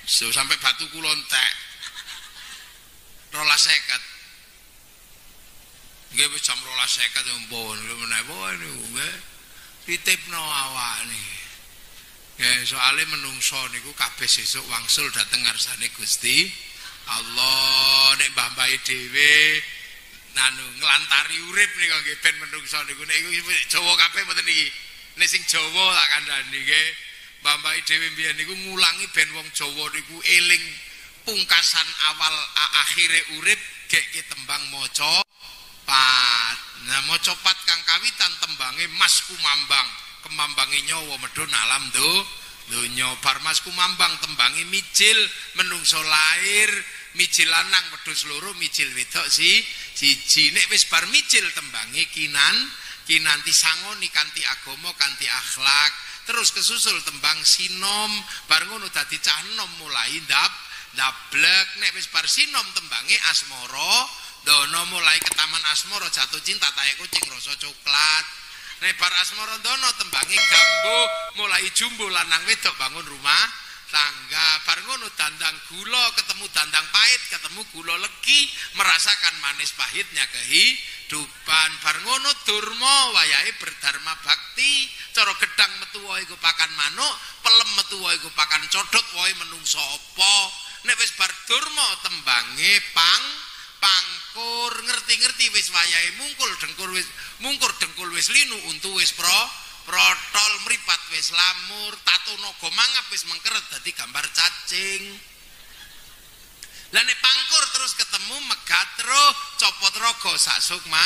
So sampai batu kula entek. 12.50. Nggih wis jam 12.50 ampun menapa niku nggih ditipno awak niki. Nggih soalé menungso niku kabeh sesuk wangsul dhateng ngarsane Gusti Allah. Nek mbah-mbah dhewe nanu nglantari urip nika nggih ben menungso niku nek Jawa kabeh mboten niki. Nek sing Jawa tak kandhani nggih mbah-mbah dhewe mbiyen niku ngulangi ben wong Jawa niku eling pungkasan awal akhire urip gek tembang maca pat. Nah maca pat kang kawitan tembange Mas Kumambang, kemambange nyawa medhun alam donya. Bar Mas Kumambang tembange mijil menungso lair, mijil lanang wedhus loro, mijil wedok siji. Nek wis bar mijil tembange kinanti sangoni kanthi agama, kanthi akhlak. Terus kesusul tembang sinom, bar ngono dadi cah enom mulai dablek. Nek wis bar sinom tembange asmara dono, mulai ke taman asmara jatuh cinta tae kucing rasa coklat. Nek bar asmara dono tembange gambo, mulai jumbo lanang wedok bangun rumah tangga. Bar ngono dandang gula ketemu dandang pahit, ketemu gula legi, merasakan manis pahitnya kehidupan. Bar ngono durma wayahe berdharma bakti. Cara gedang metu wae iku pakan manuk, pelem metu wae iku pakan codot, wae menungso apa. Nek wis bar durma tembange pangkur, ngerti-ngerti wis wayahe mungkur dengkul wis linu, untu wis protol, mripat wis lamur, tato naga mangap wis mengkeret dadi gambar cacing. Lah nek pangkur terus ketemu megatro copot raga sak sukma,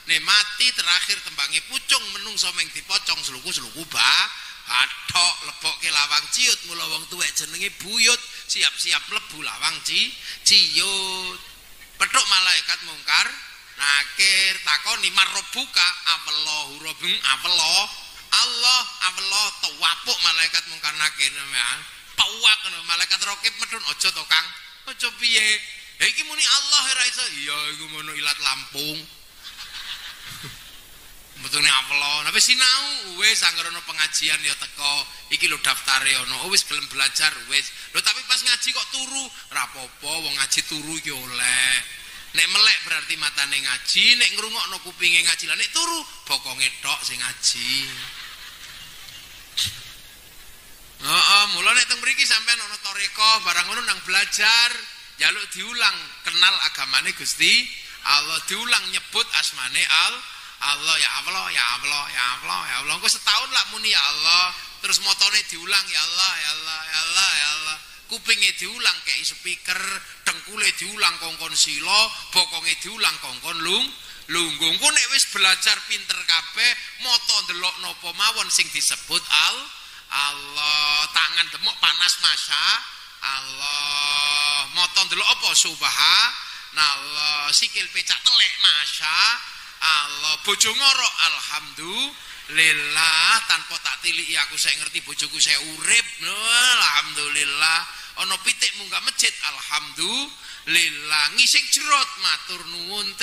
nek mati terakhir tembange pucung menungso meng dipocong sluku-sluku bathok lebokke lawang ciut. Mula wong tuwek jenenge buyut, siap-siap mlebu lawang ciut. Petuk malaikat mungkar nakir takoni marrobuka awallahu rabbing Allah tawapuk malaikat mungkar nakir tawak malaikat rokib medun aja to Kang aja piye iki muni Allah ora iso iya iku mono ilat Lampung betune Allah tapi sinau wis anggere ono pengajian ya teko iki lho daftare ono wis gelem belajar wis lho tapi pas ngaji kok turu ora apa-apa wong ngaji turu iki oleh nek melek berarti matane ngaji nek ngrungokno kupinge ngaji lah nek turu bokonge tok sing ngaji Heeh, mula nek teng mriki sampean ana toreko barang ngono nang belajar, njaluk diulang kenal agamane Gusti Allah, diulang nyebut asmane Allah, ya Allah, ya Allah, ya Allah, ya Allah. Engko setahun lak muni ya Allah, terus motone diulang ya Allah, ya Allah, ya Allah, ya Allah. Kupinge diulang kei speaker, dengkule diulang kongkon sila, bokonge diulang kongkon lunggung. Ku nek wis belajar pinter kabeh, moto ndelok napa mawon sing disebut Allah, tangan demok panas masya Allah, moto ndelok apa subhanallah, sikil pecak telek masya Allah, bojo ngorok alhamdulillah, tanpa tak tiliki aku saya ngerti bojoku saya urip, alhamdulillah. Ana pitik munggah masjid alhamdulillah, ngising jerot matur nuwun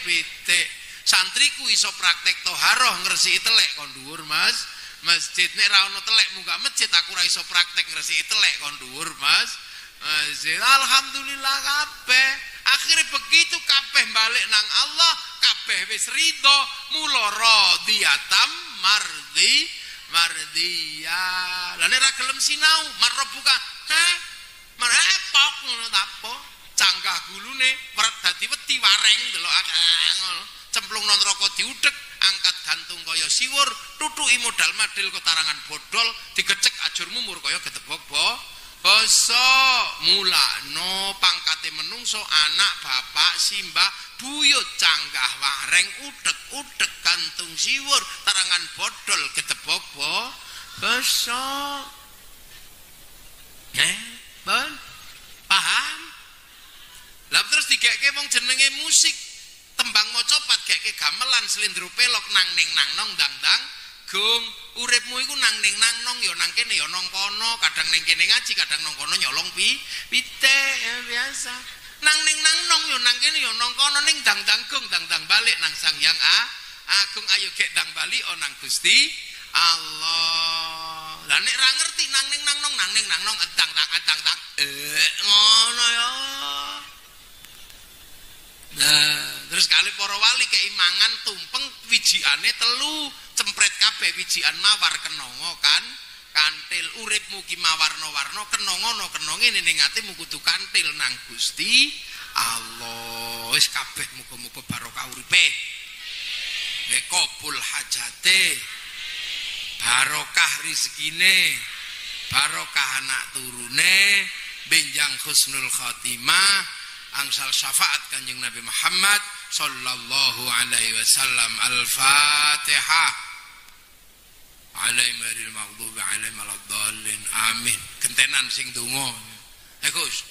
pitik. Santriku iso praktek toharoh ngresiki telek kon dhuwur Mas. Masjid nek ra ono telek munggah masjid aku ra iso praktek ngresiki telek kon dhuwur Mas. Masjid alhamdulillah kabeh. Akhirnya begitu kabeh balik nang Allah, kabeh wis ridho, mula radhiyatam mardiya. Lah nek ra gelem sinau, marbuka, marepok ngono ta apa? Canggah gulune werat dadi wedi wareng delok ngono. Cemplung nang neraka diudhek, angkat gantung kaya siwur, tutuki modal madil ketarangan bodol, digecek ajur mumur kaya getebok basa. Mulakno pangkate menungso anak bapak simbah buyut canggah wareng udek gantung siwur tarangan bodol getebok basa. Paham? Lah terus digeke wong jenenge musik tembang mocopat geke gamelan slindro pelok nang ning nang nong dang gong. Uripmu iku nang ning nang nong ya nang kene ya nang kono, kadang ning kene ngaji, kadang nang kono nyolong pitik ya biasa. Nang ning nang nong ya nang kene ya nang kono, ning dang gong dang balik nang Sang Hyang Agung. Ayo gek dang bali nang Gusti Allah. Lah nek ra ngerti nang ning nang nong edang ngono ya. Nah, terus kali para wali keimangan tumpeng wijiane telu, cempret kabeh wijian mawar kenongo kan kantil. Uripmu ki mawarna-warna kenongono kenonge ning atimu kudu kantil nang Gusti Allah. Wis kabeh muga-muga barokah uripe, kabul hajate, barokah rezekine, barokah anak turune, benjang husnul khotimah, angsal syafaat Kanjeng Nabi Muhammad sallallahu alaihi wasallam. Al-Fatihah. Alaihim ghairil maghdubi alaihim waladdallin. Amin. Gentenan sing donga. Gus.